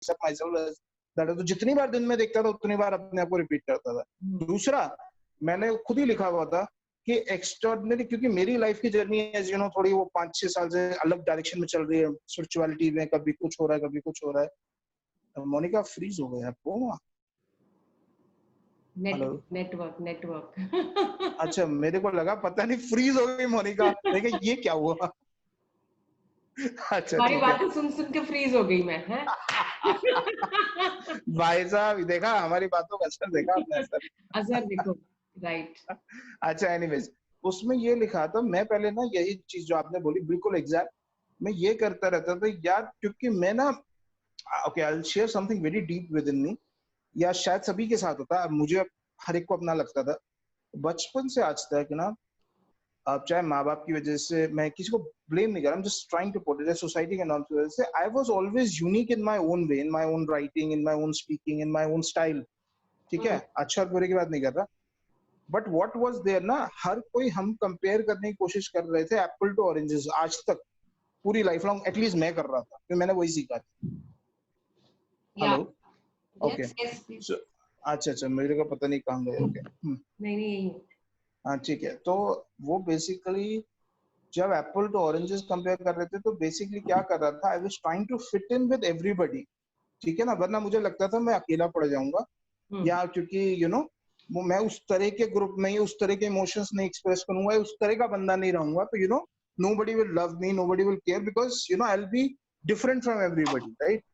accept myself as that. तो जितनी बार दिन में देखता था उतनी बार अपने आप को रिपीट करता था। दूसरा, मैंने खुद ही लिखा हुआ था कि एक्स्ट्राऑर्डिनरी, क्योंकि मेरी लाइफ की जर्नी एज यू नो थोड़ी वो 5-6 साल से अलग डायरेक्शन में चल रही है स्पिरिचुअलिटी में, कभी कुछ हो रहा है कभी कुछ हो रहा है। मोनिका फ्रीज हो गए आपको? नेटवर्क अच्छा, मेरे को लगा पता नहीं फ्रीज हो गई मोनिका, देखिए ये क्या हुआ। अच्छा हमारी ठीक है। बातें सुन के फ्रीज हो गई मैं, है? भाई साहब देखा, हमारी बातों का असर देखा आपने? असर देखो, राइट। अच्छा एनीवेज, उसमें ये लिखा था, मैं पहले ना यही चीज जो आपने बोली बिल्कुल एग्जैक्ट मैं ये करता रहता था यार, क्योंकि मैं ना okay I will share something very deep within me, या शायद सभी के साथ होता है, मुझे हर एक को अपना लगता था बचपन से आज तक ना। अब चाहे माँ बाप की वजह से, मैं किसी को ब्लेम नहीं कर रहा, I'm just trying to put it, society के नाम की वजह से I was always unique in my own way, in my own writing, in my own speaking, in my own style, ठीक है? अच्छा और बुरे की बात नहीं कर रहा, बट व्हाट वाज देयर ना, हर कोई हम कंपेयर करने की कोशिश कर रहे थे एप्पल टू ऑरेंजेस, आज तक पूरी लाइफ लॉन्ग एटलीस्ट मैं कर रहा था, क्योंकि मैंने वही सीखा था। हेलो, ओके, अच्छा मेरे को पता नहीं कहाँ गए। ओके, नहीं हाँ ठीक है। तो वो बेसिकली जब एप्पल टू ऑरेंजेस कंपेयर कर रहे थे तो बेसिकली क्या कर रहा था, I was trying to fit in with everybody, ठीक है ना, वरना मुझे लगता था मैं अकेला पड़ जाऊंगा, या क्योंकि यू नो वो मैं उस तरह के ग्रुप में उस तरह के इमोशंस नहीं एक्सप्रेस करूंगा, उस तरह का बंदा नहीं रहूंगा, तो you know nobody will love me, nobody will care, because you know I'll be different from everybody, right?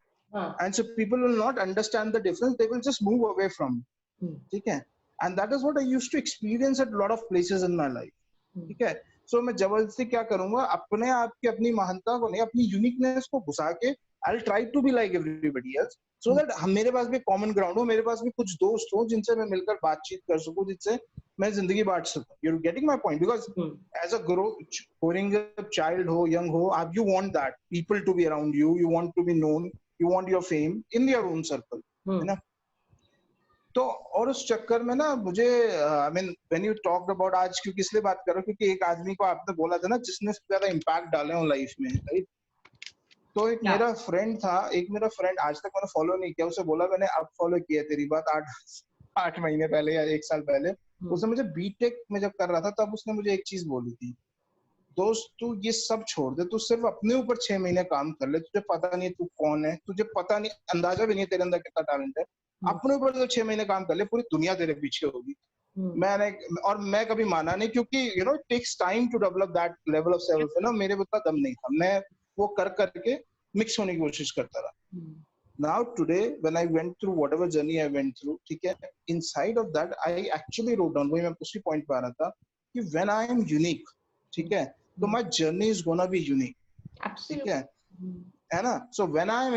And so people will not understand the difference, they will just move away from me, ठीक है? And that is what I used to experience at a lot of places in my life, ठीक है? So मैं जबरदस्ती क्या करूंगा, अपने आप की अपनी महानता को नहीं, अपनी यूनिकनेस को घुसा के I'll try to be like everybody else, so that मेरे पास भी कॉमन ग्राउंड हो, मेरे पास भी कुछ दोस्त हो जिनसे मैं मिलकर बातचीत कर सकूं, जिनसे मैं जिंदगी बांट सकूं। You're getting my point? Because as a growing up child हो, young हो, you want that people to be around you, you want to be known, you want your fame in your own circle, है ना? तो और उस चक्कर में ना मुझे I mean when you talked about, आज क्योंकि इसलिए बात कर रहा हूं क्योंकि एक आदमी को आपने बोला था ना जिसने ज्यादा इम्पैक्ट डाले हो लाइफ में, राइट? तो एक मेरा फ्रेंड था, आज तक मैंने फॉलो नहीं किया, उसे बोला मैंने अब फॉलो किया तेरी बात 8 महीने पहले या 1 साल पहले, उसने मुझे बीटेक में जब कर रहा था तब उसने मुझे एक चीज बोली थी, दोस्त तू ये सब छोड़ दे, तू सिर्फ अपने ऊपर 6 महीने काम कर ले, तुझे पता नहीं तू कौन है, तुझे पता नहीं, अंदाजा भी नहीं तेरे अंदर कितना टैलेंट है, अपने ऊपर तो 6 महीने काम कर ले, पूरी दुनिया तेरे पीछे होगी। मैं कभी माना नहीं, क्योंकि you no it takes time to develop that level of self, है ना? मेरे में उतना दम नहीं था, मैं वो कर करके मिक्स होने की कोशिश करता रहा। Now today when I went through whatever journey I went through, ठीक है, inside of that I actually wrote down, वही मैं उसी पॉइंट पे आ रहा था कि when I am unique, ठीक है, तो my journey is gonna be unique, ठीक है ना? So when I am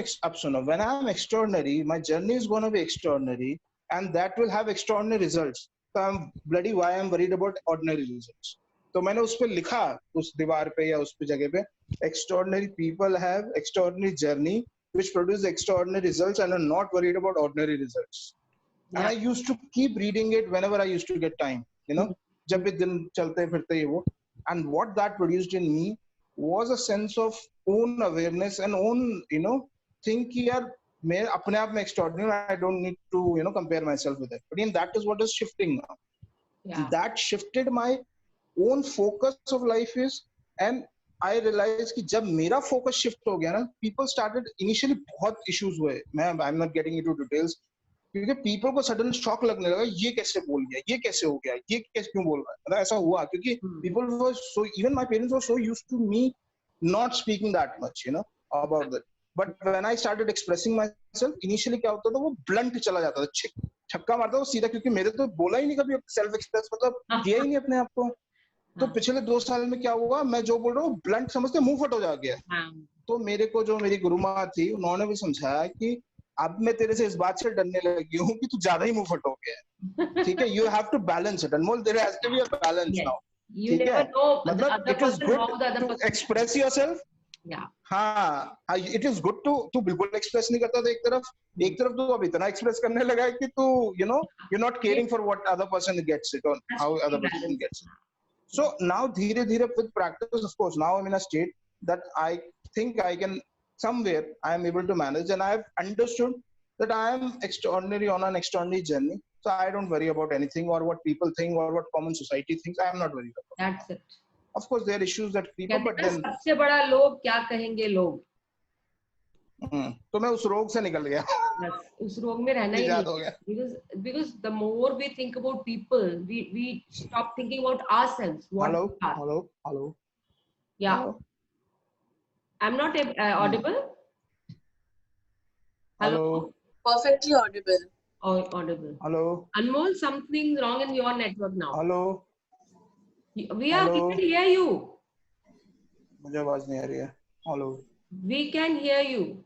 when I am extraordinary, my journey is gonna be extraordinary, and that will have extraordinary results. So I'm bloody why I'm worried about ordinary results. तो मैंने उस पे लिखा, उस दीवार पे या उस पे जगह पे, extraordinary people have extraordinary journey which produce extraordinary results and are not worried about ordinary results. And I used to keep reading it whenever I used to get time, you know, जब भी दिन चलते फिरते ये वो, and what that produced in me was a sense of own awareness and own, you know, think कि यार मैं अपने आप में extraordinary, I don't need to, you know, compare myself with it. But that is what is shifting now. That shifted my own focus of life is, and I realized कि जब मेरा focus shift हो गया ना, people started initially बहुत issues हुए, I'm not getting into details, क्योंकि people को sudden shock लगने लगा, ये कैसे बोल गया, ये कैसे हो गया, ये कैसे क्यों बोल रहा है, मतलब ऐसा हुआ क्योंकि people were so, even my parents were so used to me not speaking that much, you know, about that. But when I started expressing myself, initially क्या होता था, वो blunt चला जाता था, छक्का मारता वो सीधा, क्योंकि मेरे तो बोला ही नहीं कभी सेल्फ एक्सप्रेस, मतलब किया ही नहीं अपने आप को। तो पिछले 2 साल में क्या हुआ, मैं जो बोल रहा हूँ ब्लंट समझते मुंह फट हो जा गया। तो मेरे को जो मेरी गुरु माँ थी, उन्होंने भी समझाया कि अब मैं तेरे से इस बात से डरने लगी हूँ कि तू ज्यादा ही मुंह फट हो गया, ठीक है, you have to balance it, Anmol, there has to be a balance now, ठीक है, मतलब it is good to express yourself, हाँ इट इज गुड टू, तू बिल्कुल एक्सप्रेस नहीं करता था, एक तरफ तू अब इतना एक्सप्रेस करने लगा है कि तू you know you are not caring for what other person gets it और how other person gets it. So now, dhire dhire with practice, of course, now I'm in a state that I think I can somewhere I am able to manage, and I have understood that I am extraordinary on an extraordinary journey. So I don't worry about anything or what people think or what common society thinks. I am not worried about. That's it. Of course, there are issues that creep up, कहते but हैं ना, then सबसे बड़ा लोग क्या कहेंगे लोग, तो मैं उस रोग से निकल गया. बस उस रोग में रहना ही निजात नहीं. हो गया. Because the more we think about people, we stop thinking about ourselves, what Hello, we are. hello, hello, Yeah, hello, I'm not audible. Hello. hello, Perfectly audible. Audible. hello, Anmol, something wrong in your network now. hello. We can hear you. मुझे आवाज नहीं आ रही है. Hello. We can hear you.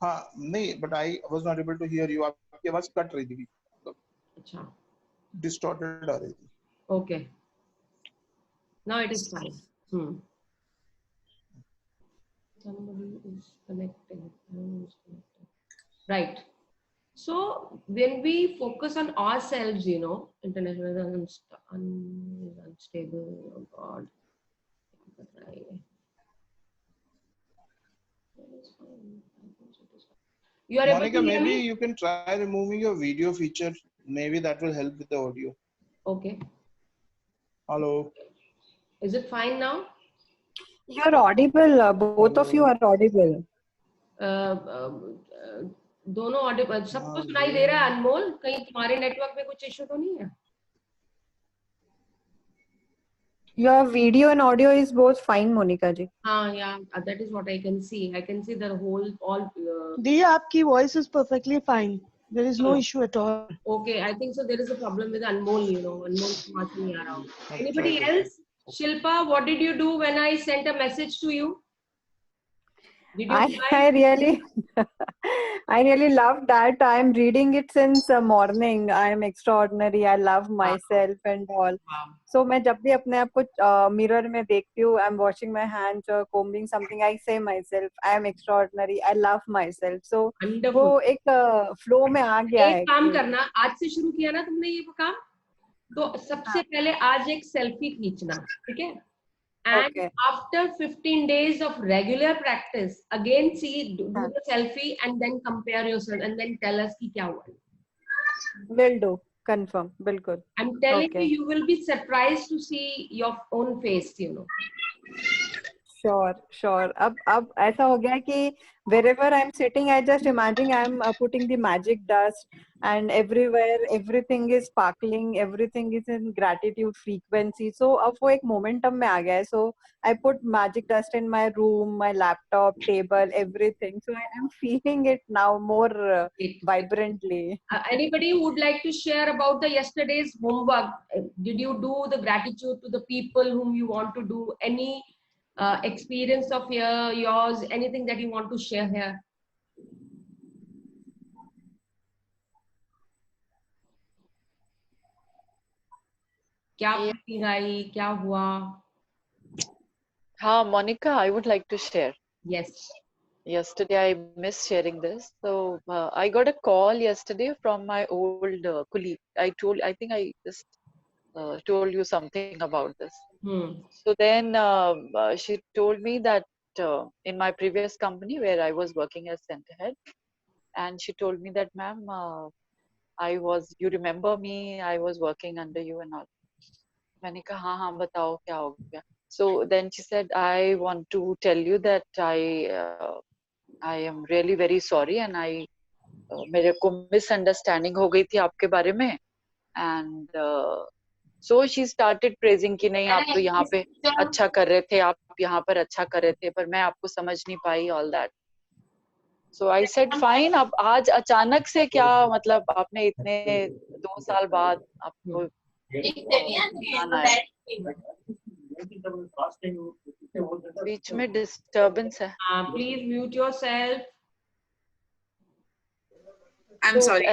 हाँ नहीं, but I was not able to hear you. आपकी आवाज cut रही थी. अच्छा. Distorted आ रही थी. Okay. Now it is fine. Somebody is connecting. Right. So when we focus on ourselves, international unstable. Oh God. You are able Monica, to hear maybe me? you can try removing your video feature. Maybe that will help with the audio. Okay. Hello. Is it fine now? You're audible. Both of you are audible. दोनों Audible, सबको सुनाई दे रहा है. अनमोल, कहीं तुम्हारे network में कुछ issue तो नहीं है? Your video and audio is both fine, Monica ji. Yeah, that is what I can see. I can see the whole all. Diya, आपकी voice is perfectly fine. There is no issue at all. Okay, I think so. There is a problem with Anmol. Anmol समझ नहीं आ रहा होगा. Anybody else? Shilpa, what did you do when I sent a message to you? Did you I really love that. I'm reading it since morning. I'm extraordinary. I love myself and all. Wow. So मैं जब भी अपने आप को mirror में देखती हूँ, I'm washing my hands or combing something, I say myself, I am extraordinary. I love myself. So Wonderful. वो एक flow में आ गया है. एक काम करना, आज से शुरू किया ना तुमने ये काम, तो सबसे पहले आज एक सेल्फी खींचना, ठीक है? And after 15 days of regular practice, again do the selfie and then compare yourself and then tell us कि क्या हुआ. Will do. Confirm. बिल्कुल. I'm telling you will be surprised to see your own face, Sure. अब ऐसा हो गया कि wherever I'm sitting, I just imagine I'm putting the magic dust, and everywhere everything is sparkling, everything is in gratitude frequency. So अब वो एक momentum में आ गया है. So I put magic dust in my room, my laptop, table, everything. So I am feeling it now more vibrantly. Anybody who would like to share about the yesterday's homework? Did you do the gratitude to the people whom you want to do? Any experience of yours, anything that you want to share here? क्या feeling आई, क्या हुआ? हाँ, Monica, I would like to share. Yes. Yesterday I missed sharing this. So I got a call yesterday from my old colleague. I think I just told you something about this. So then she told me that in my previous company where I was working as center head, and she told me that, ma'am, you remember me, I was working under you and all. मैंने कहा हाँ बताओ क्या हो गया. So then she said, I want to tell you that I am really very sorry and मेरे को misunderstanding हो गई थी आपके बारे में. And so she started praising कि नहीं आप तो यहाँ पे अच्छा कर रहे थे, आप यहाँ पर अच्छा कर रहे थे, पर मैं आपको समझ नहीं पाई, all that. So I said fine. अब आज अचानक से क्या मतलब आपने इतने 2 साल बाद आपको बीच में डिस्टर्बेंस है. Please mute yourself. I'm sorry.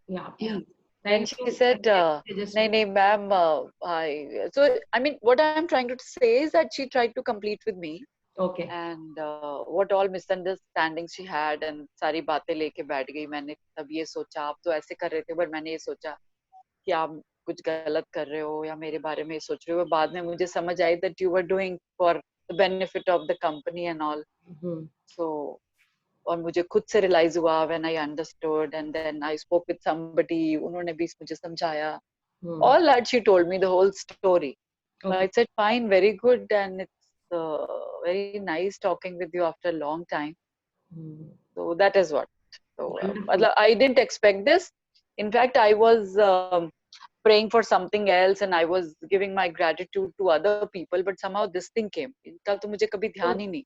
Yeah, please. Then she said, "नहीं, ma'am. So I mean, what I am trying to say is that she tried to complete with me. Okay. And what all misunderstandings she had and सारी बातें लेके बैठ गई. मैंने तब ये सोचा आप तो ऐसे कर रहे थे, पर मैंने ये सोचा कि आप कुछ गलत कर रहे हो या मेरे बारे में सोच रहे हो. बाद में मुझे समझ आई that you were doing for the benefit of the company and all. So और मुझे खुद से realize हुआ when I understood, and then I spoke with somebody, उन्होंने भी मुझे समझाया. All that she told me the whole story. So I said fine, very good, and it's very nice talking with you after a long time. So that is what. So I didn't expect this. In fact, I was praying for something else, and I was giving my gratitude to other people, but somehow this thing came. इनका तो मुझे कभी ध्यान ही नहीं.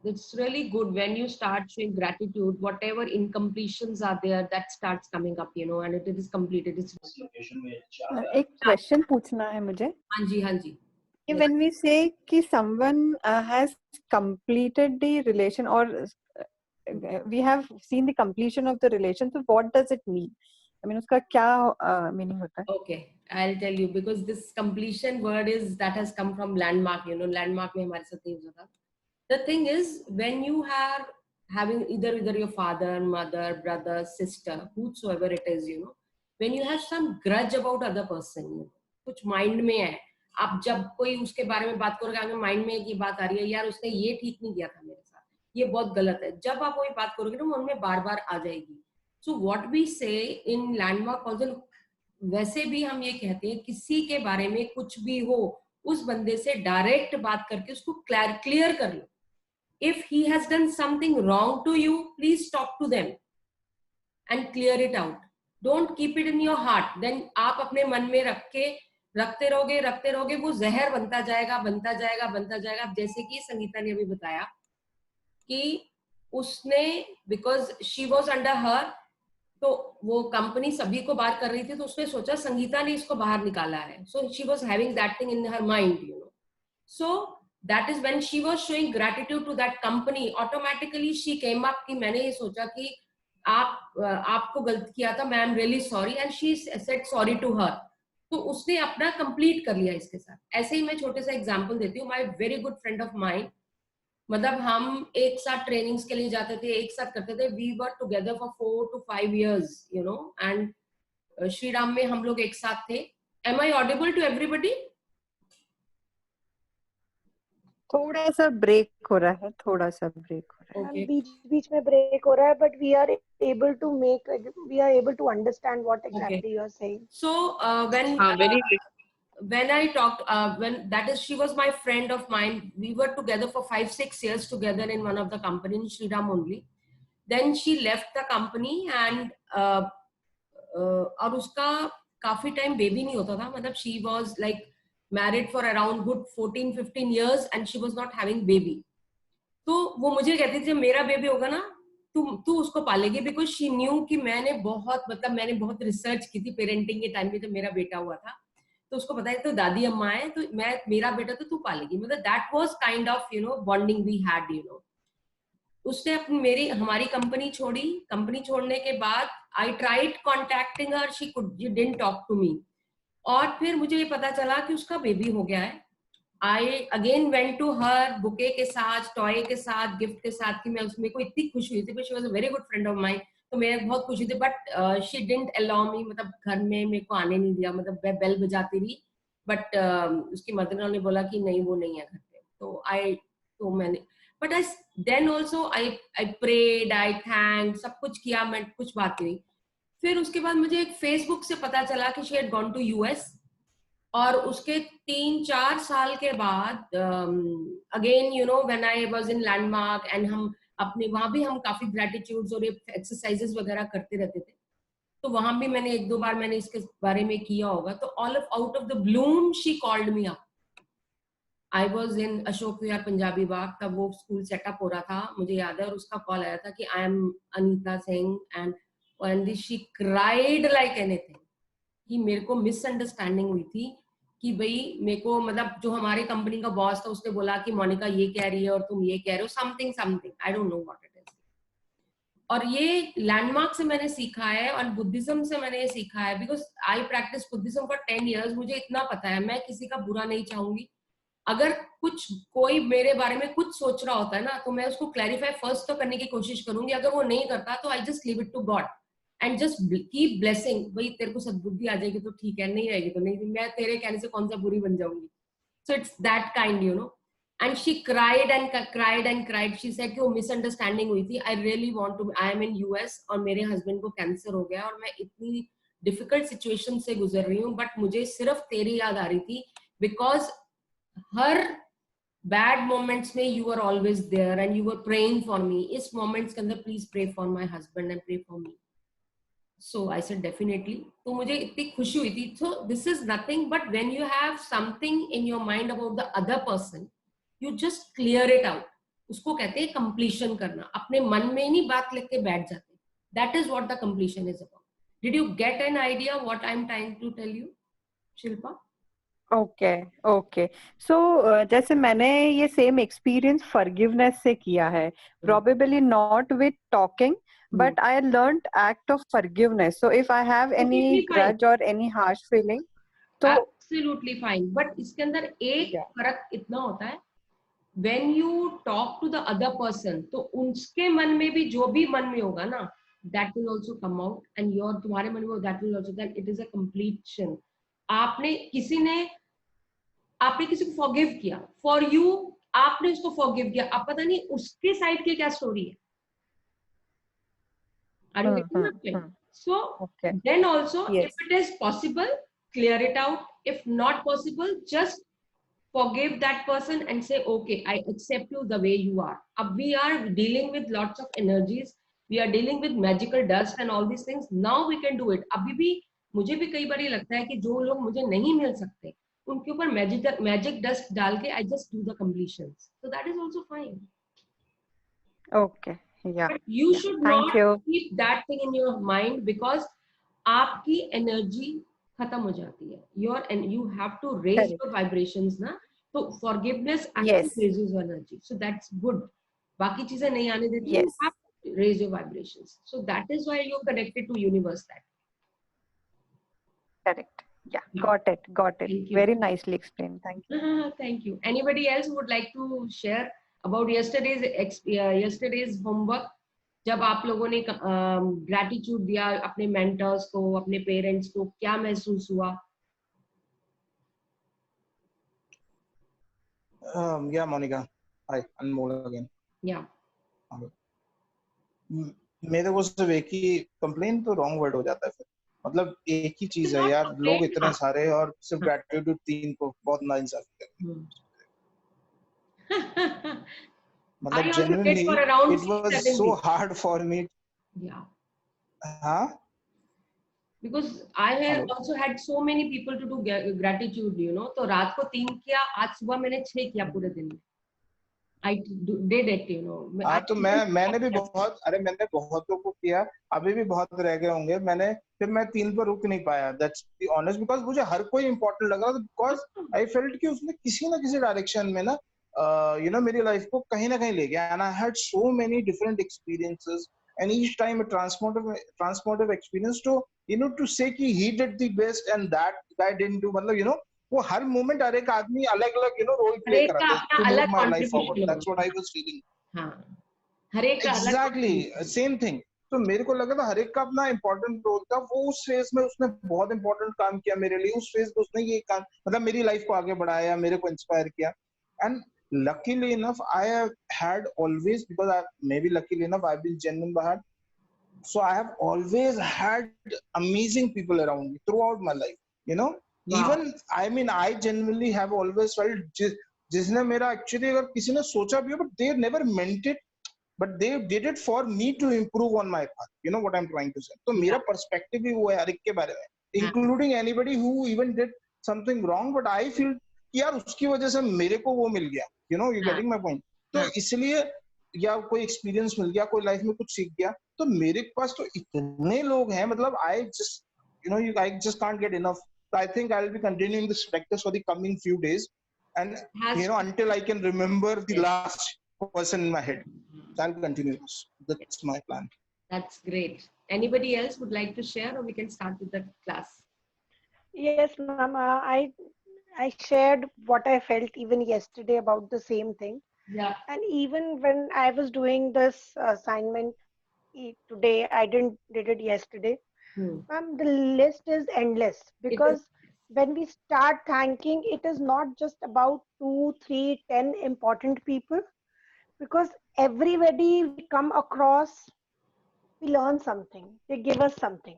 It's really good when you start showing gratitude. Whatever incompletions are there, that starts coming up, you know, and it is completed. It's एक question पूछना है मुझे. हाँ जी, हाँ जी. When we say कि someone has completed the relation, or we have seen the completion of the relation, so what does it mean? I mean, उसका क्या meaning होता है? Okay, I'll tell you, because this completion word that has come from landmark. You know, landmark में हमारे साथ नहीं होता था. The thing is, when you are having either your father, mother, brother, sister, whosoever it is, you know, when you have some grudge about other person, you know, कुछ mind में है, आप जब कोई उसके बारे में बात करोगे, आपके mind में एक ही बात आ रही है, यार उसने ये ठीक नहीं किया था मेरे साथ, ये बहुत गलत है. जब आप वही बात करोगे ना, वो उनमें बार-बार आ जाएगी. So what we say in landmark also, वैसे भी हम ये कहते हैं, किसी के बारे में कुछ भी हो, उस बंदे से डायरेक्ट बात करके उसको क्लियर कर लो. If he has done something wrong to you, please talk to them and clear it out. Don't keep it in your heart. Then आप अपने मन में रखते रहोगे, वो जहर बनता जाएगा. जैसे कि संगीता ने अभी बताया कि उसने, because she was under her, तो वो कंपनी सभी को बात कर रही थी, तो उसने सोचा संगीता ने इसको बाहर निकाला है. So she was having that thing in her mind, you know. So that is when she was showing gratitude to that company. Automatically she came up कि मैंने ये सोचा कि आपको गलत किया था, मैं am really sorry, and she said sorry to her. तो उसने अपना कंप्लीट कर लिया इसके साथ. ऐसे ही मैं छोटे सा एग्जांपल देती हूँ. My very good friend of mine, मतलब हम एक साथ ट्रेनिंग्स के लिए जाते थे, एक साथ करते थे. We were together for 4 to 5 years, you know, and Shri Ram में हम लोग एक साथ थे. Am I audible to everybody? थोड़ा सा ब्रेक हो रहा है, थोड़ा सा ब्रेक हो रहा है. बीच में ब्रेक हो रहा है, but we are able to understand what exactly you are saying. So when I talked, she was my friend of mine. We were together for 5-6 years together in one of the company in Shriram only. Then she left the company, and और उसका काफी time baby नहीं होता था. मतलब she was like married for around good 14-15 years and she was not having baby. तो वो मुझे कहती थी, जब मेरा बेबी होगा ना, तू उसको पालेगी. बिकॉज शी न्यू कि मैंने बहुत रिसर्च की थी पेरेंटिंग के टाइम पे. जब मेरा बेटा हुआ था तो उसको पता है तो दादी अम्मा है, तो मेरा बेटा तो तू पालेगी. मतलब that was kind of, you know, bonding we had, you know. उसने हमारी कंपनी छोड़ी. कंपनी छोड़ने के बाद I tried contacting her, she didn't talk to me. और फिर मुझे ये पता चला कि उसका बेबी हो गया है. I again went to her bouquet के साथ, टॉय के साथ, गिफ्ट के साथ, कि मैं उसमें को इतनी खुश हुई थी. she was a very good friend of mine, तो मैं बहुत खुश हुई थी. But she didn't allow me, मतलब घर में मेरे को आने नहीं दिया. मतलब मैं बेल बजाती रही, बट उसकी मदर ने बोला कि नहीं, वो नहीं है घर पे. तो मैंने, but then also I prayed, I thanked, सब कुछ किया, मैं कुछ बात नहीं. फिर उसके बाद मुझे एक फेसबुक से पता चला कि she had gone to US. और उसके 3-4 साल के बाद again, you know, when I was in landmark, and हम अपने वहां भी हम काफी ग्रेटिट्यूड्स और एक्सरसाइजेस वगैरह करते रहते थे. तो वहां भी मैंने 1-2 बार मैंने इसके बारे में किया होगा. तो out of the blue she called me up. I was in Ashok Vihar Punjabi Bagh, तब वो स्कूल सेटअप हो रहा था, मुझे याद है. और उसका कॉल आया था कि I M Anita Singh, and she cried like anything. कि मेरे को मिसअंडरस्टैंडिंग हुई थी कि भाई मेरे को, मतलब जो हमारे कंपनी का बॉस था, उसने बोला कि मोनिका ये कह रही है और तुम ये कह रहे हो, something I don't know what it is. और ये लैंडमार्क से मैंने सीखा है, और बुद्धिज्म से मैंने ये सीखा है. Because I practice Buddhism for 10 years. मुझे इतना पता है, मैं किसी का बुरा नहीं चाहूंगी. अगर कोई मेरे बारे में कुछ सोच रहा होता है ना, तो मैं उसको क्लैरिफाई फर्स्ट तो करने की कोशिश करूंगी. अगर वो नहीं करता तो I just leave it to God and just keep blessing. भाई तेरे को सद्बुद्धि आ जाएगी तो ठीक है, नहीं रहेगी तो नहीं. मैं तेरे कहने से कौन सा बुरी बन जाऊंगी. So it's that kind, you know. and she cried and cried and cried. She said कि वो misunderstanding हुई थी. I really want to. I am in US और मेरे husband को cancer हो गया और मैं इतनी difficult situation से गुजर रही हूँ, but मुझे सिर्फ तेरी याद आ रही थी because her bad moments में you were always there and you were praying for me. इस moments के अंदर please pray for my husband and pray for me. So I said definitely. तो मुझे इतनी खुशी हुई थी. So this is nothing but when you have something in your mind about the other person, you just clear it out. उसको कहते हैं completion करना. अपने मन में ही नहीं बात लेके बैठ जाते. That is what the completion is about. Did you get an idea what I'm trying to tell you, Shilpa? Okay so जैसे मैंने ये सेम एक्सपीरियंस फॉरगिवनेस से किया है, probably not with talking, but I learned act of forgiveness. So if I have any grudge or any harsh feeling, तो absolutely fine. But इसके अंदर एक फर्क इतना होता है, when you talk to the other person, तो उसके मन में भी जो भी मन में होगा ना, that will also come out, and your तुम्हारे मन में that will also, that it is a completion. आपने किसी को फॉरगिव किया, फॉर यू आपने उसको फॉरगिव किया, अब पता नहीं उसके साइड की क्या स्टोरी है. Are you getting my point? So then also, if it is possible, clear it out. If not possible, just forgive that person and say, okay, I accept you the way you are. Ab we are dealing with lots of energies. We are dealing with magical dust and all these things. Now we can do it. अभी भी मुझे भी कई बार ये लगता है कि जो लोग मुझे नहीं मिल सकते, उनके ऊपर magic dust डाल के I just do the completions. So that is also fine. Okay. Yeah. But you should not keep that thing in your mind because आपकी energy खत्म हो जाती है. And you have to raise your vibrations ना. So forgiveness actually raises your energy. So that's good. बाकी चीजें नहीं आने देती. You have to raise your vibrations. So that is why you're connected to universe. That. Correct. Yeah. Got it. Very nicely explained. Thank you. Thank you. Anybody else would like to share about yesterday's homework? जब आप लोगों ने gratitude दिया अपने mentors को, अपने parents को, क्या महसूस हुआ? Yeah, Monica. Hi, Anmol again. Yeah. मेरे को सिर्फ एक ही कंप्लेन तो रॉन्ग वर्ड हो जाता है फिर. मतलब एक ही चीज है यार, लोग इतने सारे और सिर्फ ग्रैटिट्यूड 3 को बहुत नाइंसाफी करते हैं. मतलब genuinely it was so hard for me. Yeah. Huh? Because I have also had so many people to do gratitude, you know. तो रात को 3 किया, आज सुबह मैंने 6 किया पूरे दिन में. I did it, you know. हाँ तो मैंने भी मैंने बहुतों को किया, अभी भी बहुत रह गए होंगे. फिर मैं 3 पर रुक नहीं पाया. That's the honest, because मुझे हर कोई important लग रहा था, because I felt कि उसने किसी ना किसी डायरेक्शन में ना you know मेरी लाइफ को कहीं ना कहीं ले गया. And I had so many different experiences, and each time a transformative experience to you know to say कि he did the best and that guy didn't do. मतलब you know वो हर मोमेंट हर एक आदमी अलग अलग यू नो रोल प्ले कर रहा है to move my life forward. That's what I was feeling. हाँ, हर एक exactly same thing. तो मेरे को लगा था हर एक का अपना इम्पोर्टेंट रोल था. वो उस फेज में उसने बहुत इम्पोर्टेंट काम किया मेरे लिए. उस फेज में उसने ये काम मतलब मेरी लाइफ को आगे बढ़ाया, मेरे को इंस्पायर किया. And luckily enough I have had always, because maybe luckily enough I've been genuine by heart, so I have always had amazing people around me throughout my life, you know. Wow. Even I mean I genuinely have always felt जिसने मेरा actually अगर किसी ने सोचा भी हो, but they never meant it, but they did it for me to improve on my path. You know what I'm trying to say. तो मेरा perspective ही वो है हर एक के बारे में, including anybody who even did something wrong, but I feel यार उसकी वजह से मेरे को वो मिल गया. You know, you getting my point. तो इसलिए या कोई एक्सपीरियंस मिल गया, कोई लाइफ में कुछ सीख गया, तो मेरे पास तो इतने लोग हैं. मतलब I just you know I just can't get enough. So I think I'll be continuing this practice for the coming few days, and you know until I can remember the last person in my head. So I'll continue this. That's my plan. That's great. Anybody else would like to share, or we can start with the class? Yes, ma'am. I shared what I felt even yesterday about the same thing. Yeah. And even when I was doing this assignment today, I did it yesterday. The list is endless, because when we start thanking, it is not just about 2, 3, 10 important people, because everybody we come across, we learn something, they give us something,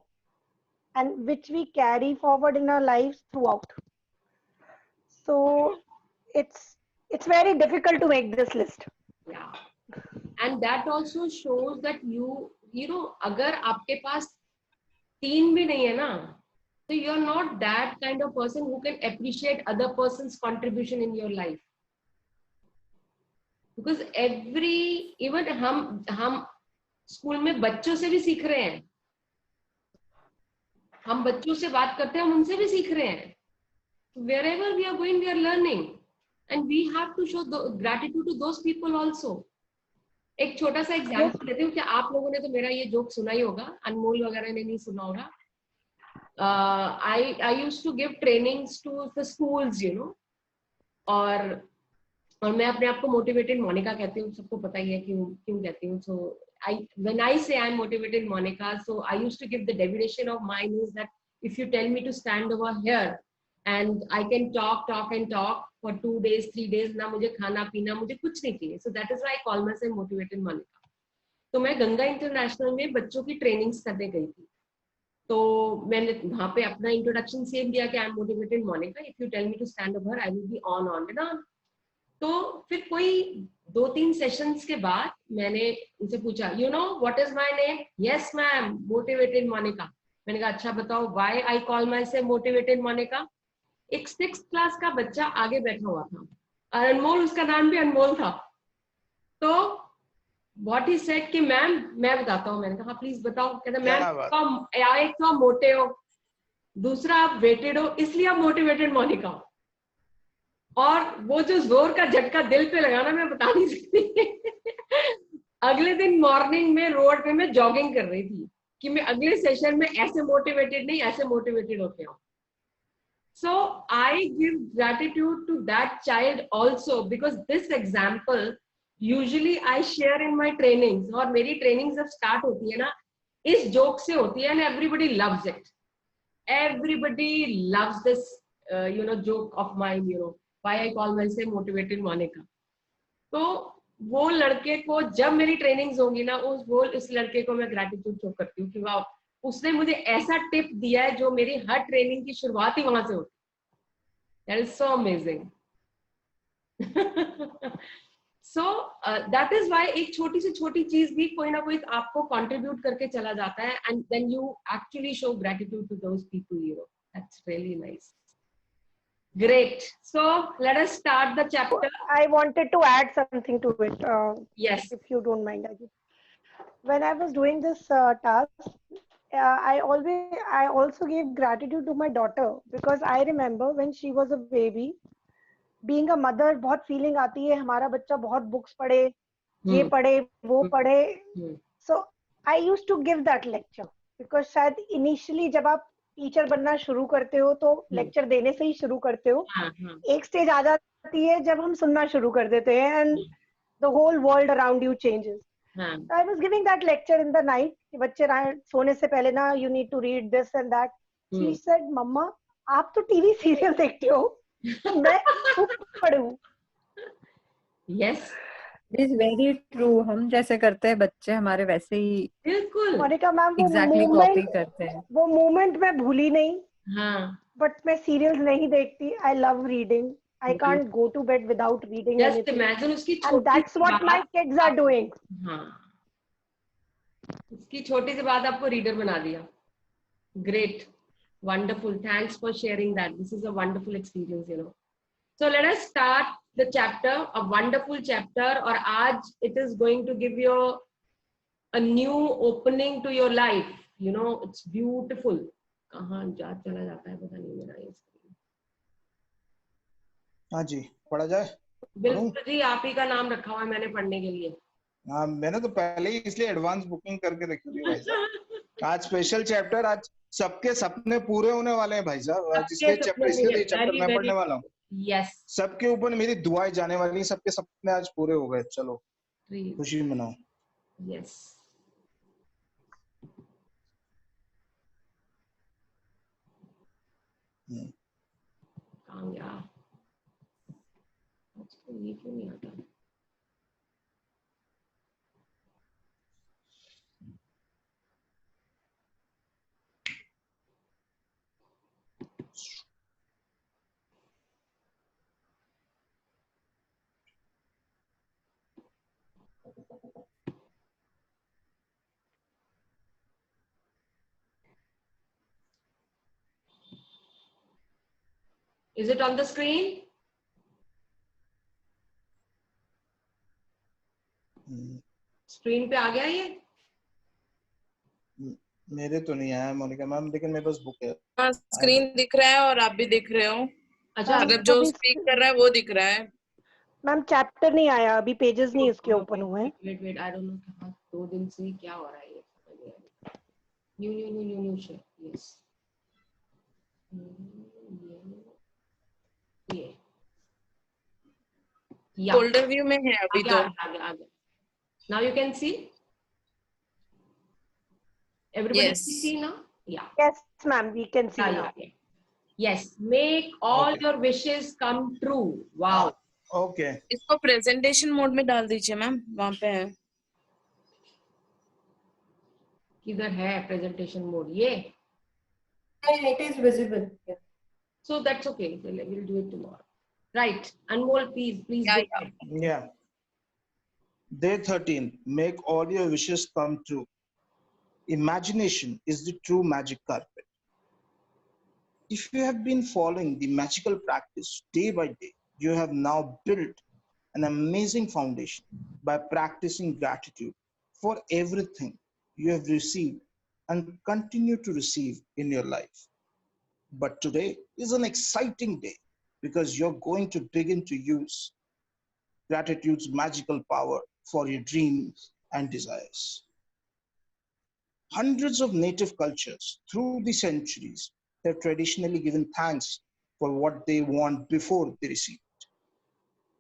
and which we carry forward in our lives throughout. So it's very difficult to make this list. Yeah. And that also shows that you know, अगर आपके पास 3 भी नहीं है ना, so you're not that kind of person who can appreciate other person's contribution in your life. Because even हम school में बच्चों से भी सीख रहे हैं, हम बच्चों से बात करते हैं, हम उनसे भी सीख रहे हैं. Wherever we are going, we are learning, and we have to show gratitude to those people also. एक छोटा सा एग्जाम्पल देती हूँ कि आप लोगों ने तो मेरा ये जोक सुना ही होगा, अनमोल वगैरह ने नहीं सुना होगा. I used to give trainings to the schools, you know, और मैं अपने आप को मोटिवेटेड मोनिका कहती हूँ, सबको पता ही है क्यों कहती हूँ. So when I say I'm motivated Monica, so I used to give the definition of mine is that if you tell me to stand over here and I can talk for 2 days, 3 days, ना मुझे खाना पीना, मुझे कुछ नहीं चाहिए. So that is why I call myself motivated Monica. तो मैं गंगा इंटरनेशनल में बच्चों की ट्रेनिंग्स करने गई थी. तो मैंने वहां पे अपना इंट्रोडक्शन सेव दिया कि I am motivated Monica, if you tell me to stand over I will be on and on. तो फिर कोई 2-3 सेशंस के बाद मैंने उनसे पूछा, you know what is my name? Yes ma'am, motivated Monica. मैंने कहा अच्छा बताओ why I call myself motivated Monica. एक 6th क्लास का बच्चा आगे बैठा हुआ था, अनमोल, उसका नाम भी अनमोल था. तो व्हाट ही सेड कि मैम मैं बताता हूँ. मैंने कहा प्लीज बताओ. कहता मैम एक तो आप मोटे हो, दूसरा आप वेटेड हो, इसलिए आप मोटिवेटेड मोनिका. और वो जो जोर का झटका दिल पे लगाना मैं बता नहीं सकती. अगले दिन मॉर्निंग में रोड पे मैं जॉगिंग कर रही थी कि मैं अगले सेशन में ऐसे मोटिवेटेड नहीं, ऐसे मोटिवेटेड होते हूँ. So I give gratitude to that child also, because this example usually I share in my trainings. और मेरी trainings जब start होती है ना, इस joke से होती है, and everybody loves it. Everybody loves this, joke of mine, why I call myself motivated Monica. तो वो लड़के को जब मेरी trainings होंगी ना, उस लड़के को मैं gratitude show करती हूँ कि वाह, उसने मुझे ऐसा टिप दिया है जो मेरी हर ट्रेनिंग की शुरुआत ही वहां से होती. That is so amazing. So that is why एक छोटी से छोटी चीज भी कोई ना कोई आपको contribute करके चला जाता है, and then you actually show gratitude to those people, That's really nice. Great. So let us start the chapter. I wanted to add something to it. Yes. If you don't mind. When I was doing this task, I also gave gratitude to my daughter, because I remember when she was a baby, being a mother, बहुत feeling आती है, हमारा बच्चा बहुत books पढ़े, ये पढ़े, वो पढ़े. So I used to give that lecture, because शायद initially जब आप टीचर बनना शुरू करते हो तो लेक्चर देने से ही शुरू करते हो. एक स्टेज आ जाती है जब हम सुनना शुरू कर देते हैं, and the whole world around you changes. I was giving that lecture in the night. बच्चे सोने से पहले ना, you need to read this and that. She said, मम्मा आप तो टीवी सीरियल देखते हो, मैं बुक पढ़ूं. Yes, it is very true. हम जैसे करते हैं बच्चे हमारे वैसे ही बिल्कुल मोनिका मैम exactly copy करते हैं. वो मोमेंट मैं भूली नहीं. हाँ. But मैं सीरियल्स नहीं देखती. I love reading. I can't go to bed without reading Just anything. imagine उसकी And that's what my kids are doing. हाँ, उसकी छोटी सी बात आपको रीडर बना दिया. Great, wonderful. Thanks for sharing that. This is a wonderful experience, So let us start the chapter, a wonderful chapter. और आज it is going to give you a new opening to your life. It's beautiful. कहाँ चला जाता है पता नहीं मेरा ये. हाँ जी, पढ़ा जाए. बिल्कुल जी, आप ही का नाम रखा हुआ है मैंने पढ़ने के लिए. हाँ, मैंने तो पहले ही इसलिए एडवांस बुकिंग करके रखी थी भाई साहब. आज स्पेशल चैप्टर, आज सबके सपने पूरे होने वाले हैं भाई साहब. जिसके चैप्टर इसलिए चैप्टर मैं पढ़ने वाला हूँ. यस, सबके ऊपर मेरी दुआएं जाने वाली हैं. सबके सपने आज पूरे हो गए. चलो खुशी मनाओ. यस. क्यों नहीं आता? Is it on the screen? Screen पे आ गया ये? मेरे तो नहीं आया मोनिका मैम, लेकिन मेरे पास बुक है। हाँ, स्क्रीन दिख रहा है और आप भी दिख रहे हो। अच्छा, मतलब जो स्पीक कर रहा है वो दिख रहा है। मैम चैप्टर नहीं आया अभी, पेजेस नहीं इसके ओपन हुए हैं। वेट आई डोंट नो कहाँ 2 दिन से क्या हो रहा है ये। न्यू शेयर, यस ये फोल्डर व्यू में है अभी तो। आगे now you can see everybody Yes. can see now. Yeah, Yes ma'am, we can see now. Yes, make all your wishes come true. Wow. Okay इसको प्रेजेंटेशन मोड में डाल दीजिए मैम, वहाँ पे है। किधर है प्रेजेंटेशन मोड? ये It is visible. Yeah. so that's okay, we'll do it tomorrow. Right, Anmol, please Yeah, go yeah. ahead. Yeah. Day 13. Make all your wishes come true. Imagination is the true magic carpet. If you have been following the magical practice day by day, you have now built an amazing foundation by practicing gratitude for everything you have received and continue to receive in your life. But today is an exciting day because you're going to begin to use gratitude's magical power for your dreams and desires. Hundreds of native cultures through the centuries have traditionally given thanks for what they want before they receive it,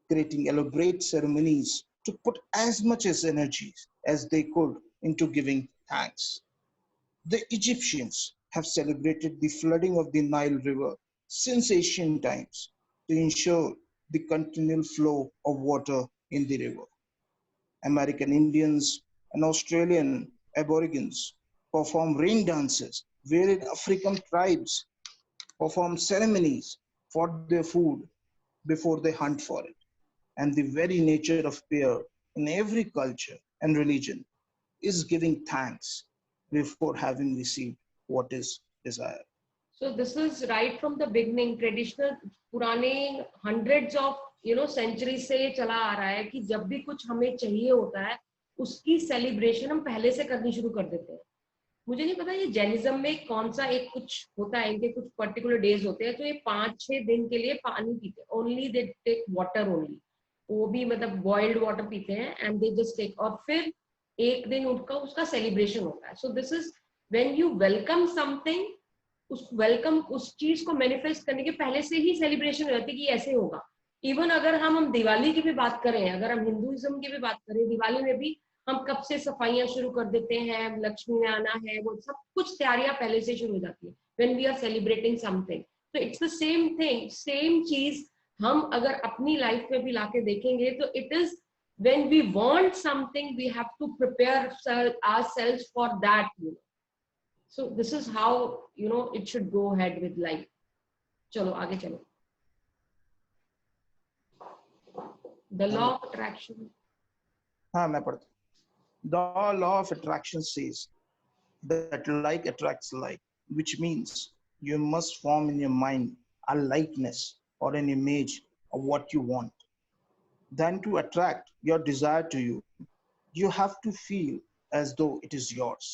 creating elaborate ceremonies to put as much as energies as they could into giving thanks. The Egyptians have celebrated the flooding of the Nile River since ancient times to ensure the continual flow of water in the river. American Indians and Australian Aborigines perform rain dances, wherein African tribes perform ceremonies for their food before they hunt for it. And the very nature of prayer in every culture and religion is giving thanks before having received what is desired. So this is right from the beginning. Traditional पुराने hundreds of centuries से ये चला आ रहा है कि जब भी कुछ हमें चाहिए होता है उसकी सेलिब्रेशन हम पहले से करनी शुरू कर देते हैं। मुझे नहीं पता ये जैनिज्म में कौन सा एक कुछ होता है, इनके कुछ पर्टिकुलर डेज होते हैं तो ये 5-6 दिन के लिए पानी पीते हैं, only they take water only, वो भी मतलब बॉइल्ड वाटर पीते हैं एंड दे जस्ट टेक, और फिर एक दिन उनका उसका सेलिब्रेशन होता है। So this is when you welcome something, उस वेलकम उस चीज को मैनिफेस्ट करने के पहले से ही सेलिब्रेशन हो जाती है कि ऐसे होगा। इवन अगर हम दिवाली की भी बात करें, अगर हम हिंदुइज्म की भी बात करें, दिवाली में भी हम कब से सफाइयां शुरू कर देते हैं, लक्ष्मी में आना है, वो सब कुछ तैयारियां पहले से शुरू हो जाती है when we are celebrating something. तो it's the same thing, same चीज हम अगर अपनी लाइफ में भी लाके देखेंगे तो it is when we want something we have to prepare ourselves for that. So this is how it should go ahead with life. चलो आगे चलो। The law of attraction. हाँ मैं पढ़ता हूँ। The law of attraction says that like attracts like, which means you must form in your mind a likeness or an image of what you want. Then to attract your desire to you, you have to feel as though it is yours,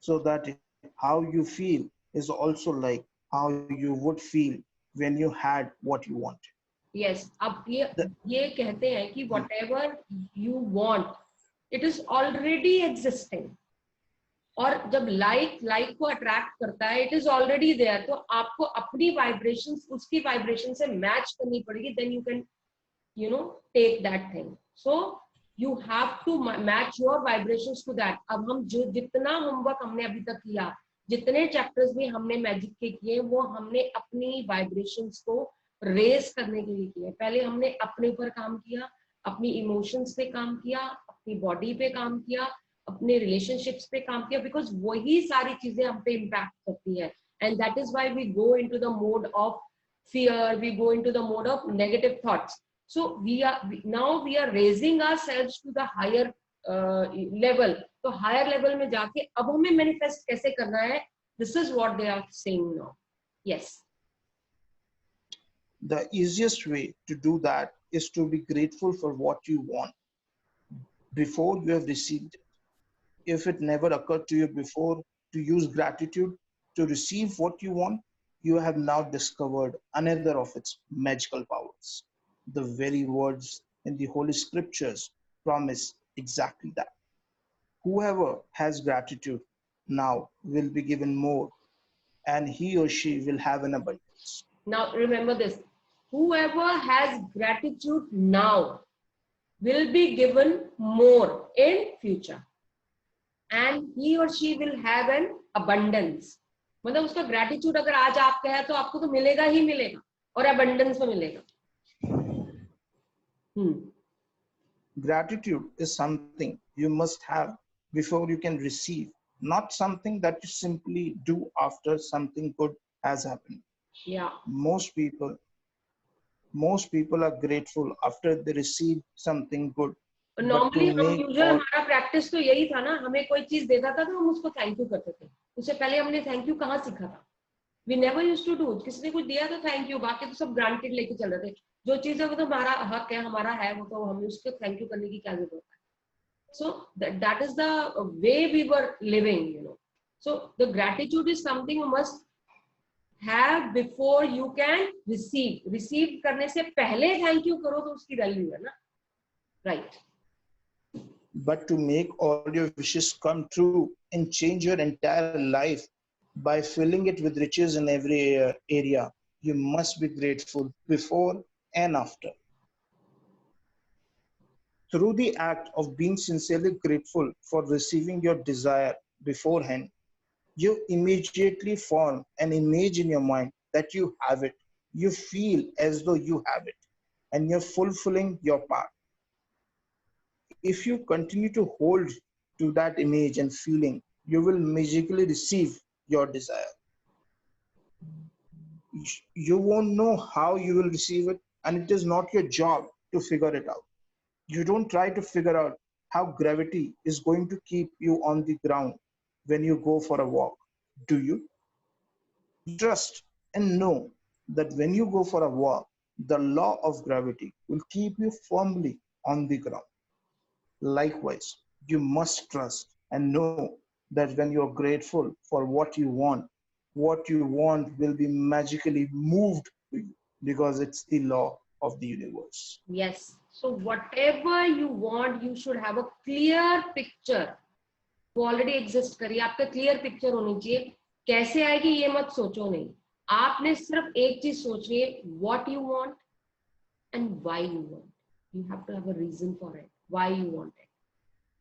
so that how you feel is also like how you would feel when you had what you wanted. Yes, अब ये कहते हैं कि whatever you want, it is already existing. और जब like को attract करता है, इट इज ऑलरेडी देयर, तो आपको अपनी वाइब्रेशंस उसकी वाइब्रेशन से मैच करनी पड़ेगी, then you can take that thing. So you have to match your vibrations to that. अब हम जो जितना होमवर्क हमने अभी तक किया, जितने चैप्टर्स भी हमने मैजिक के किए, वो हमने अपनी वाइब्रेशंस को रेज करने के लिए किए। पहले हमने अपने ऊपर काम किया, अपनी इमोशंस पे काम किया, अपनी बॉडी पे काम किया, अपने रिलेशनशिप्स पे काम किया, बिकॉज वही सारी चीजें हम पे इम्पैक्ट करती है. And that is why we go into the mode of fear, we go into the mode of negative thoughts. So now we are raising ourselves to the higher level. तो higher level में जाके अब हमें manifest कैसे करना है? This is what they are saying now. Yes. The easiest way to do that is to be grateful for what you want before you have received it. If it never occurred to you before to use gratitude to receive what you want, you have now discovered another of its magical powers. The very words in the Holy Scriptures promise exactly that. Whoever has gratitude now will be given more, and he or she will have an abundance. Now remember this. Whoever has gratitude now will be given more in future, and he or she will have an abundance. मतलब उसका gratitude अगर आज आपका है तो आपको तो मिलेगा ही मिलेगा और अबंडेंस में मिलेगा. Gratitude is something you must have before you can receive, not something that you simply do after something good has happened. Yeah. Most people are grateful after they receive something good. Normally हम usual हमारा practice तो यही था ना, हमें कोई चीज देता था तो हम उसको थैंक यू करते थे. उससे पहले हमने थैंक यू कहाँ सीखा था? We never used to do. किसी ने कुछ दिया तो थैंक यू, बाकी तो सब ग्रांटेड लेके चल रहे थे. जो चीज है वो तो हमारा हक है, हमारा है, वो तो हमें उसके थैंक यू करने की क्या जरूरत है? So that is the way we were living, you know. So the gratitude is something you must have before you can receive. Receive करने से पहले थैंक यू करो तो उसकी वैल्यू है ना, right? But to make all your wishes come true and change your entire life by filling it with riches in every area, you must be grateful before and after. Through the act of being sincerely grateful for receiving your desire beforehand, you immediately form an image in your mind that you have it. You feel as though you have it, and you're fulfilling your part. If you continue to hold to that image and feeling, you will magically receive your desire. You won't know how you will receive it, and it is not your job to figure it out. You don't try to figure out how gravity is going to keep you on the ground when you go for a walk, do you? Trust and know that when you go for a walk, the law of gravity will keep you firmly on the ground. Likewise, you must trust and know that when you're grateful for what you want will be magically moved to you because it's the law of the universe. Yes. So whatever you want, you should have a clear picture. वो already exist करिए, आपका clear picture होनी चाहिए. कैसे आएगी ये मत सोचो नहीं. आपने सिर्फ एक चीज सोचनी है, what you want and why you want. You have to have a reason for it. Why you want it,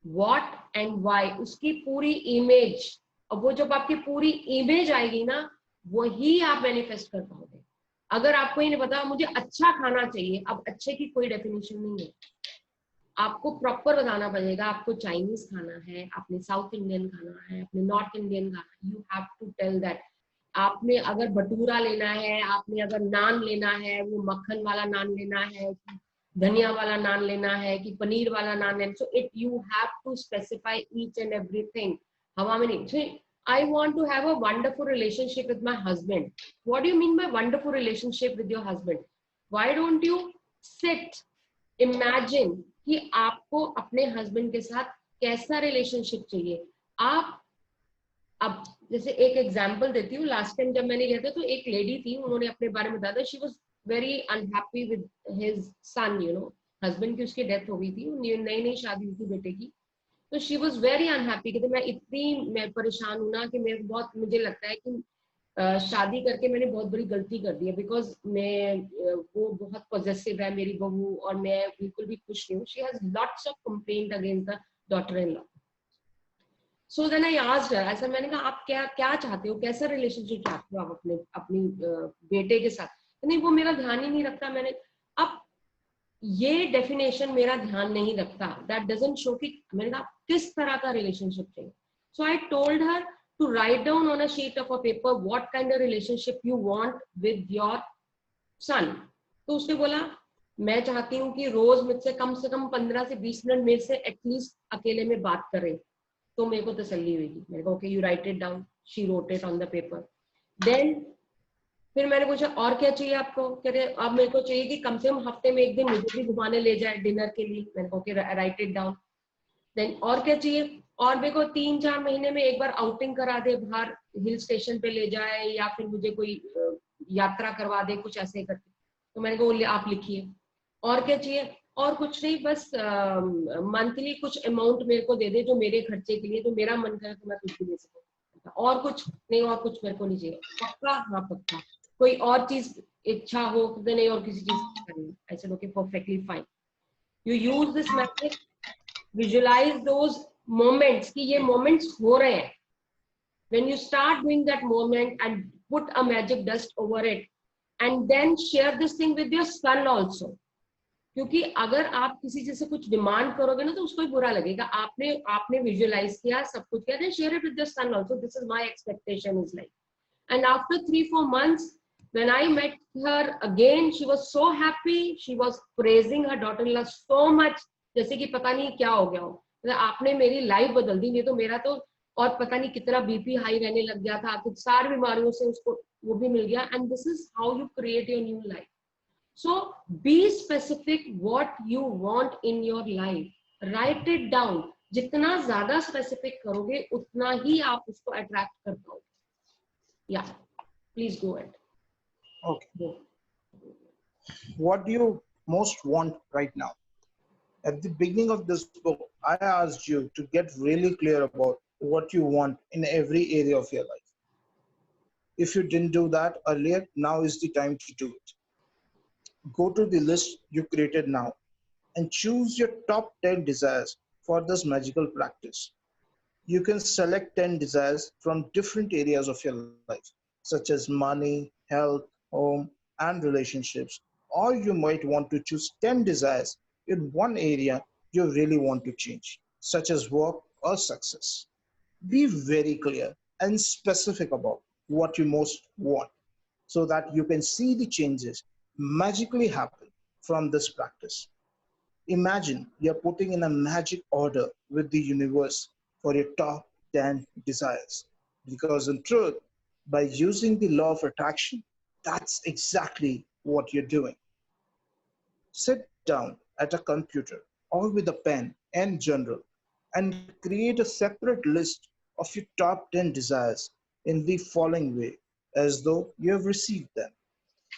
what and why, उसकी पूरी इमेज. अब वो जब आपकी पूरी इमेज आएगी ना, वही आप मैनिफेस्ट कर पाओगे. अगर आपको ये नहीं पता मुझे अच्छा खाना चाहिए, अब अच्छे की कोई डेफिनेशन नहीं है. आपको प्रॉपर बताना पड़ेगा, आपको चाइनीज खाना है, आपने साउथ इंडियन खाना है, आपने नॉर्थ इंडियन खाना है. You have to tell that. आपने अगर भटूरा लेना है, आपने अगर नान लेना है, वो मक्खन वाला नान लेना है, धनिया वाला नान लेना है कि पनीर वाला नान लेना. So it you have to specify each and everything. हवा में नहीं. I want to have a wonderful relationship with my husband. What do you mean by wonderful relationship with your husband? Why don't you sit, imagine कि आपको अपने husband के साथ कैसा relationship चाहिए. आप अब जैसे एक एग्जांपल देती हूँ. लास्ट टाइम जब मैंने गया था तो एक लेडी थी, उन्होंने अपने बारे में बताया. She was very unhappy with his son, you know. Husband की उसकी डेथ हो गई थी, नई नई शादी हुई थी बेटे की. तो शी वॉज वेरी अनहैप्पी. कहते मैं परेशान हूं ना कि मुझे लगता है कि शादी करके मैंने बहुत बड़ी गलती कर दी है, बिकॉज वो बहुत पॉजेसिव है मेरी बहू और मैं बिल्कुल भी खुश नहीं हूँ. She has lots of complaint against the daughter in law. So then I asked her, ऐसा मैंने कहा आप क्या चाहते हो, कैसा रिलेशनशिप चाहते हो आप अपनी बेटे के साथ. नहीं वो मेरा ध्यान ही नहीं रखता. मैंने अब ये डेफिनेशन मेरा ध्यान नहीं रखता, दैट डजंट शो कि मैंने कहा किस तरह का रिलेशनशिप चाहिए. So I told her to write down on a sheet of a paper what kind of relationship you want with your son. तो उसने बोला मैं चाहती हूँ कि रोज मुझसे कम से कम 15 से 20 मिनट मेरे से एटलीस्ट अकेले में बात करे, तो मेरे को तसल्ली हुई. मेरे को okay, you write it down. She wrote it on the paper. Then फिर मैंने पूछा और क्या चाहिए आपको. कह रहे अब मेरे को चाहिए कि कम से कम हफ्ते में एक दिन मुझे भी घुमाने ले जाए डिनर के लिए. मैंने कहा okay, write it down. Then और क्या चाहिए, और मेरे को 3-4 महीने में एक बार आउटिंग करा दे, बाहर हिल स्टेशन पे ले जाए, या फिर मुझे कोई यात्रा करवा दे, कुछ ऐसे करके. तो मैंने कहा आप लिखिए. और क्या चाहिए, और कुछ नहीं, बस मंथली कुछ अमाउंट मेरे को दे दे जो मेरे खर्चे के लिए, तो मेरा मन करे तो मैं कुछ भी दे सकूं. और कुछ नहीं, और कुछ मेरे को नहीं चाहिए. पक्का? हाँ पक्का. कोई और चीज इच्छा हो तो नहीं, और किसी चीज करनी. I said okay, perfectly fine. You use this method, visualize those moments कि ये मोमेंट्स हो रहे हैं. when you start doing that moment and put a magic dust over it and then share this thing with your son also. क्योंकि अगर आप किसी चीज से कुछ डिमांड करोगे ना तो उसको भी बुरा लगेगा. आपने विजुअलाइज किया, सब कुछ किया, then share it with your son also. This is my expectation is like. And after 3-4 months, when I met her again, she was so happy. She was praising her daughter-in-law so much. जैसे कि पता नहीं क्या हो गया हो, आपने मेरी लाइफ बदल दी. नहीं तो मेरा तो और पता नहीं कितना बीपी हाई रहने लग गया था, कुछ सारी बीमारियों से उसको वो भी मिल गया. And this is how you create your new life. So be specific what you want in your life. Right it down. जितना ज्यादा स्पेसिफिक करोगे उतना ही आप उसको अट्रैक्ट कर पाओगे. या please go ahead. Okay. What do you most want right now? At the beginning of this book, I asked you to get really clear about what you want in every area of your life. If you didn't do that earlier, now is the time to do it. Go to the list you created now and choose your top 10 desires for this magical practice. You can select 10 desires from different areas of your life, such as money, health, home, and relationships. Or you might want to choose 10 desires in one area you really want to change, such as work or success. Be very clear and specific about what you most want so that you can see the changes magically happen from this practice. Imagine you're putting in a magic order with the universe for your top 10 desires. Because in truth, by using the law of attraction, that's exactly what you're doing. Sit down at a computer or with a pen and journal and create a separate list of your top 10 desires in the following way, as though you have received them.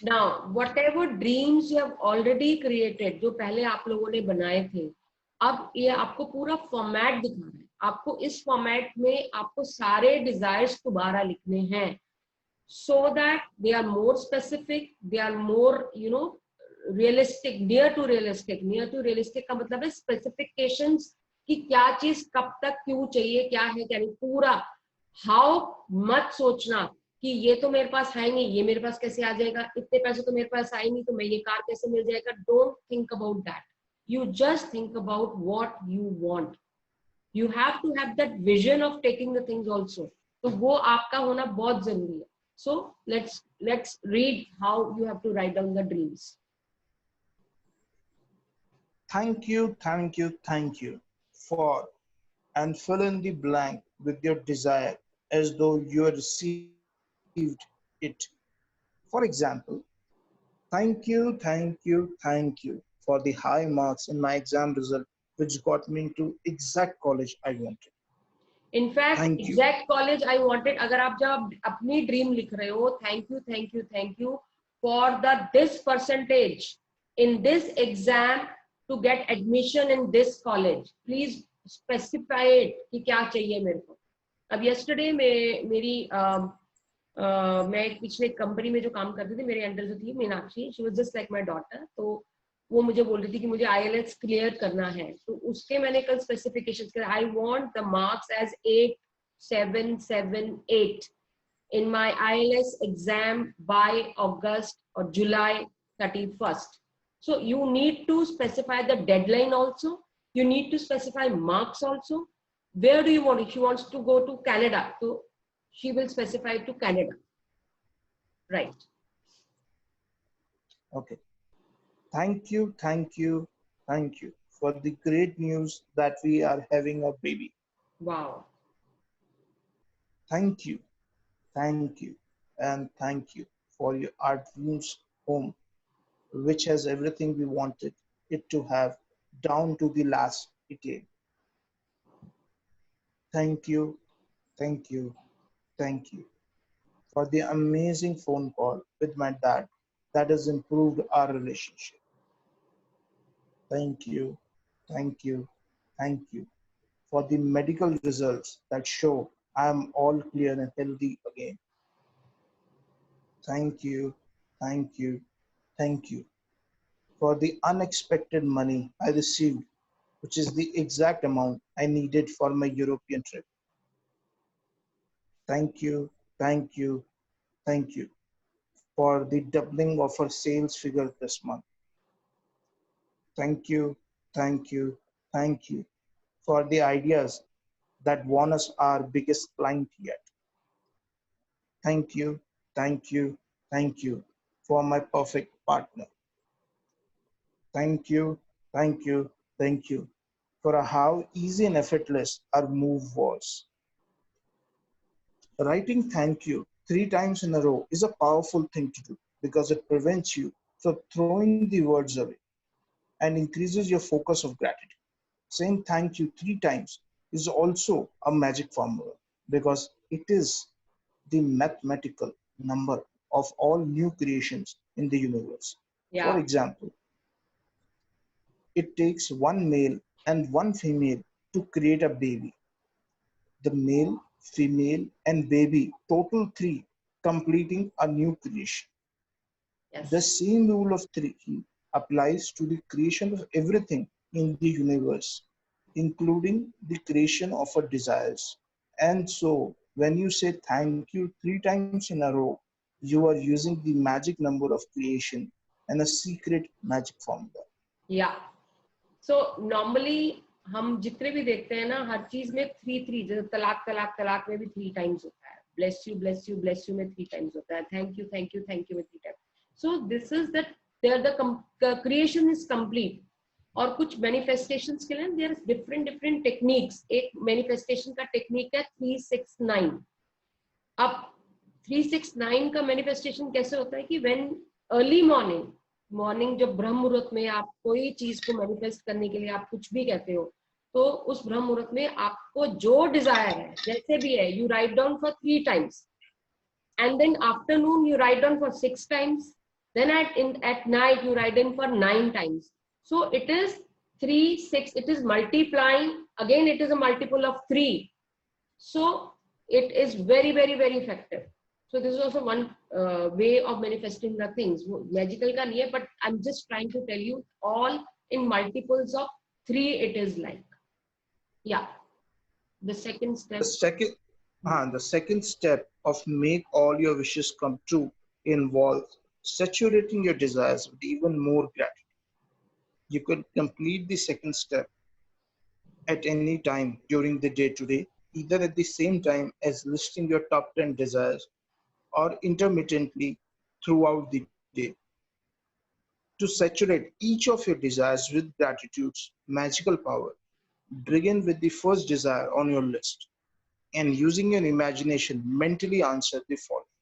Now, whatever dreams you have already created, जो पहले आप लोगों ने बनाए थे, अब ये आपको पूरा फॉर्मेट दिखा रहा है. आपको इस फॉर्मेट में आपको सारे डिजायर्स दोबारा लिखने हैं, so that they are more specific, they are more, you know, realistic, near to realistic. Near to realistic का मतलब है specifications कि क्या चीज कब तक क्यों चाहिए, क्या है क्या नहीं, पूरा. हाउ मत सोचना कि ये तो मेरे पास है नहीं, ये मेरे पास कैसे आ जाएगा, इतने पैसे तो मेरे पास आए नहीं, तो मैं ये कार कैसे मिल जाएगा. Don't think about that. You just think about what you want. You have to have that vision of taking the things also. तो वो आपका होना बहुत जरूरी है. So let's read how you have to write down the dreams. Thank you for, and fill in the blank with your desire as though you had received it. For example, thank you for the high marks in my exam result, which got me into exact college I wanted. In fact, exact college I wanted. अगर आप जब अपनी dream लिख रहे हो, thank you for this percentage in this exam to get admission in this college. Please specify it कि क्या चाहिए मेरे को. अब yesterday मैं एक पिछले कंपनी में जो काम करती थी, मेरे अंडर जो थी Meenakshi, she was just like my daughter. तो वो मुझे बोल रही थी कि मुझे IELTS क्लियर करना है, तो उसके मैंने कल स्पेसिफिकेशंस किया. I want the marks as 8778 in my IELTS exam by अगस्त और जुलाई 31st. So you need to specify the deadline also. You need to specify marks also. Where do you want? If she wants to go to Canada, so she will specify to Canada. Right. Okay. Thank you, thank you, thank you for the great news that we are having a baby. Wow. Thank you, and thank you for your art rooms home, which has everything we wanted it to have down to the last detail. Thank you, thank you, thank you for the amazing phone call with my dad that has improved our relationship. Thank you, thank you, thank you for the medical results that show I am all clear and healthy again. Thank you, thank you, thank you for the unexpected money I received, which is the exact amount I needed for my European trip. Thank you, thank you, thank you for the doubling of our sales figure this month. Thank you, thank you, thank you for the ideas that won us our biggest client yet. Thank you, thank you, thank you for my perfect partner. Thank you, thank you, thank you for how easy and effortless our move was. Writing thank you 3 times in a row is a powerful thing to do because it prevents you from throwing the words away and increases your focus of gratitude. Saying thank you 3 times is also a magic formula because it is the mathematical number of all new creations in the universe. For Yeah. example, it takes one male and one female to create a baby. The male, female, and baby total 3, completing a new creation. The Yes. same rule of 3 applies to the creation of everything in the universe, including the creation of our desires. And so, when you say thank you 3 times in a row, you are using the magic number of creation and a secret magic formula. Yeah. So normally हम जितने भी देखते हैं ना हर चीज में 3 जैसे तलाक तलाक तलाक में भी 3 times होता है. Bless you bless you bless you में 3 times होता है. Thank you thank you thank you में 3 times. So this is that there the creation is complete. और कुछ manifestations के लिए there is different techniques. एक manifestation का technique है 369. अब 369 का manifestation कैसे होता है कि when early मॉर्निंग जब ब्रह्म मुहूर्त में आप कोई चीज को मैनिफेस्ट करने के लिए आप कुछ भी कहते हो तो उस ब्रह्म मुहूर्त में आपको जो डिजायर है जैसे भी है you write down for 3 times and then afternoon you write down for 6 times then at night you write in for 9 times. So it is 3 6, it is multiplying, again it is a multiple of 3, so it is very effective. So this is also one way of manifesting the things. Magical ka nahi hai, but I'm just trying to tell you all in multiples of 3 it is like. Yeah. The second step. The second step of make all your wishes come true involves saturating your desires with even more gratitude. You could complete the second step at any time during the day today, either at the same time as listing your top 10 desires or intermittently throughout the day. To saturate each of your desires with gratitude's magical power, begin with the first desire on your list and using your imagination mentally answer the following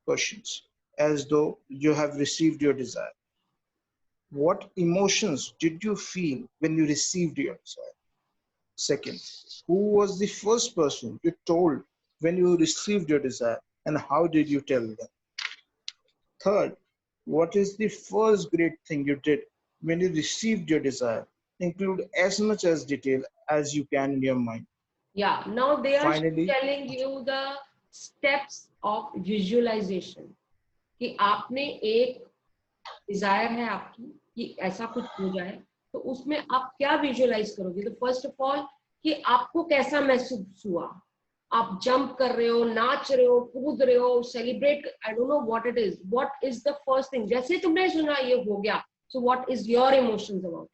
questions as though you have received your desire. What emotions did you feel when you received your desire? Second, who was the first person you told when you received your desire and how did you tell them? Third, what is the first great thing you did when you received your desire? Include as much as detail as you can in your mind. Yeah, now they are Finally, telling you the steps of visualization. कि आपने एक Dzire है आपकी कि ऐसा कुछ हो जाए तो उसमें आप क्या विजुअलाइज करोगे. तो फर्स्ट ऑफ ऑल कि आपको कैसा महसूस हुआ, आप जंप कर रहे हो, नाच रहे हो, कूद रहे हो, celebrate, I don't know what it is, what is the first thing. जैसे तुमने सुना ये हो गया So what is your emotions about?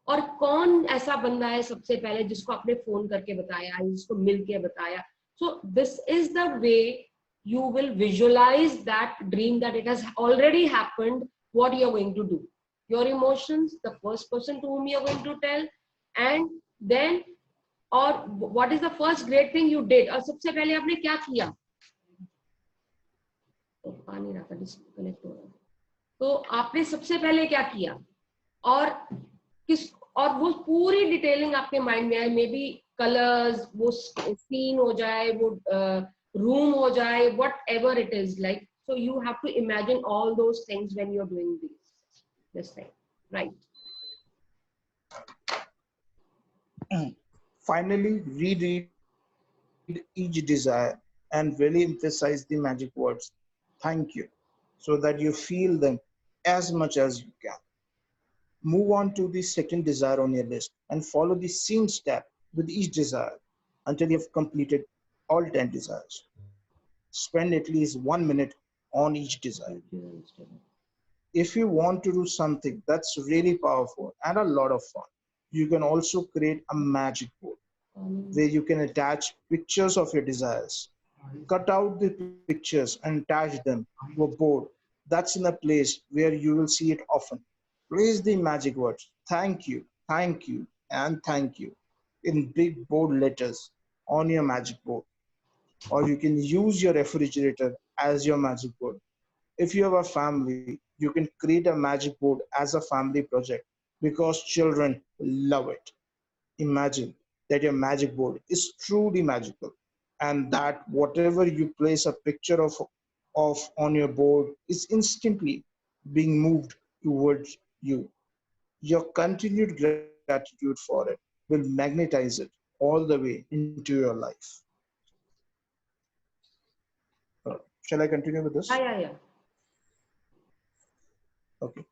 और कौन ऐसा बंदा है सबसे पहले जिसको आपने फोन करके बताया, जिसको मिल के बताया? So this is the way you will visualize that dream, that it has already happened. What you are going to do, your emotions, the first person to whom you are going to tell, and then or what is the first great thing you did, और सबसे पहले आपने क्या किया? तो पानी रहा था, डिस्कनेक्ट हो रहा था, तो आपने सबसे पहले क्या किया और किस, और वो पूरी डिटेलिंग आपके माइंड में आए, मे बी कलर्स, वो सीन हो जाए, वो रूम हो जाए, what ever it is like. So you have to imagine all those things when you're doing this thing, right? Finally, reread each desire and really emphasize the magic words thank you, so that you feel them as much as you can. Move on to the second desire on your list and follow the same step with each desire until you have completed all 10 desires. Spend at least 1 minute on each desire. If you want to do something that's really powerful and a lot of fun, you can also create a magic board where you can attach pictures of your desires. Cut out the pictures and attach them to a board that's in a place where you will see it often. Place the magic words thank you, and thank you in big bold letters on your magic board. Or you can use your refrigerator as your magic board. If you have a family, you can create a magic board as a family project because children love it. Imagine that your magic board is truly magical and that whatever you place a picture of on your board is instantly being moved towards you. Your continued gratitude for it will magnetize it all the way into your life. Shall I continue with this? Yeah. Okay.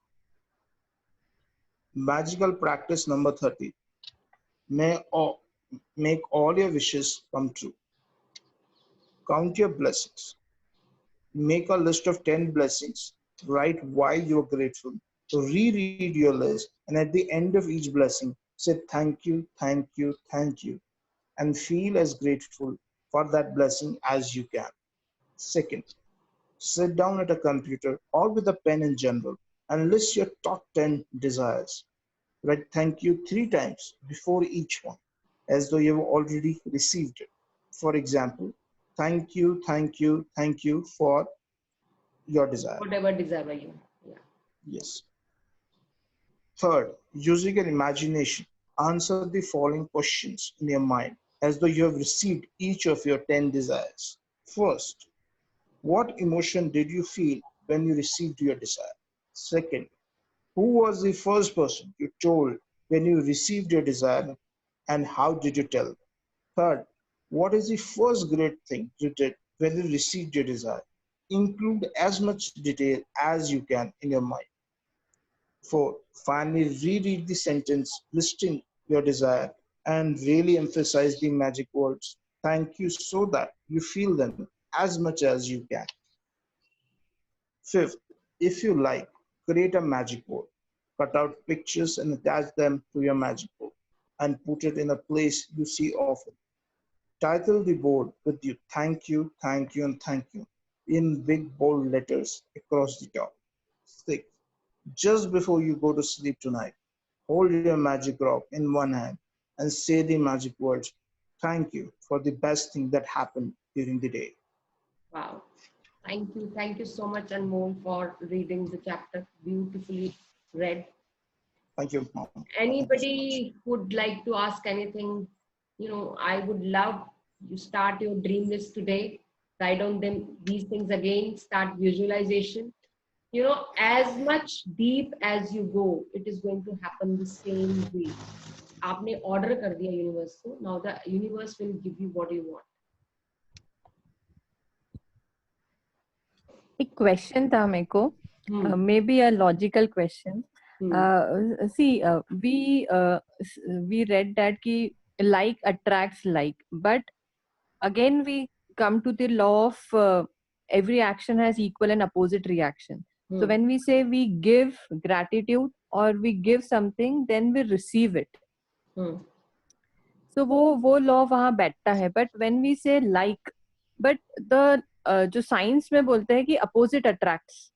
Magical practice number 30. Make all your wishes come true. Count your blessings. Make a list of 10 blessings. Write why you are grateful. Reread your list, and at the end of each blessing, say thank you, and feel as grateful for that blessing as you can. Second, sit down at a computer or with a pen in general and list your top 10 desires. Write thank you 3 times before each one, as though you have already received it. For example, thank you for your desire. Whatever desire you. Yeah. Yes. Third, using your imagination, answer the following questions in your mind as though you have received each of your 10 desires. First, what emotion did you feel when you received your desire? Second, who was the first person you told when you received your desire and how did you tell them? Third, what is the first great thing you did when you received your desire? Include as much detail as you can in your mind. Fourth, finally, reread the sentence listing your desire and really emphasize the magic words thank you so that you feel them as much as you can. Fifth, if you like, create a magic board. Cut out pictures and attach them to your magic board and put it in a place you see often. Title the board with you thank you, and thank you in big bold letters across the top. Sixth, just before you go to sleep tonight, hold your magic rock in one hand and say the magic words thank you for the best thing that happened during the day. Wow. Thank you so much, Anmol, for reading the chapter. Beautifully read. Thank you, Mom. Anybody would like to ask anything? I would love you start your dream list today. Write down these things again. Start visualization. As much deep as you go, it is going to happen the same way. आपने order कर दिया universe को. Now the universe will give you what you want. एक question था मेरे को, may be a logical question. we read that ki like attracts like, but again we come to the law of every action has equal and opposite reaction. So when we say we give gratitude or we give something, then we receive it. So वो law वहाँ बैठता है. But when we say like, but the जो science में बोलते हैं कि opposite attracts.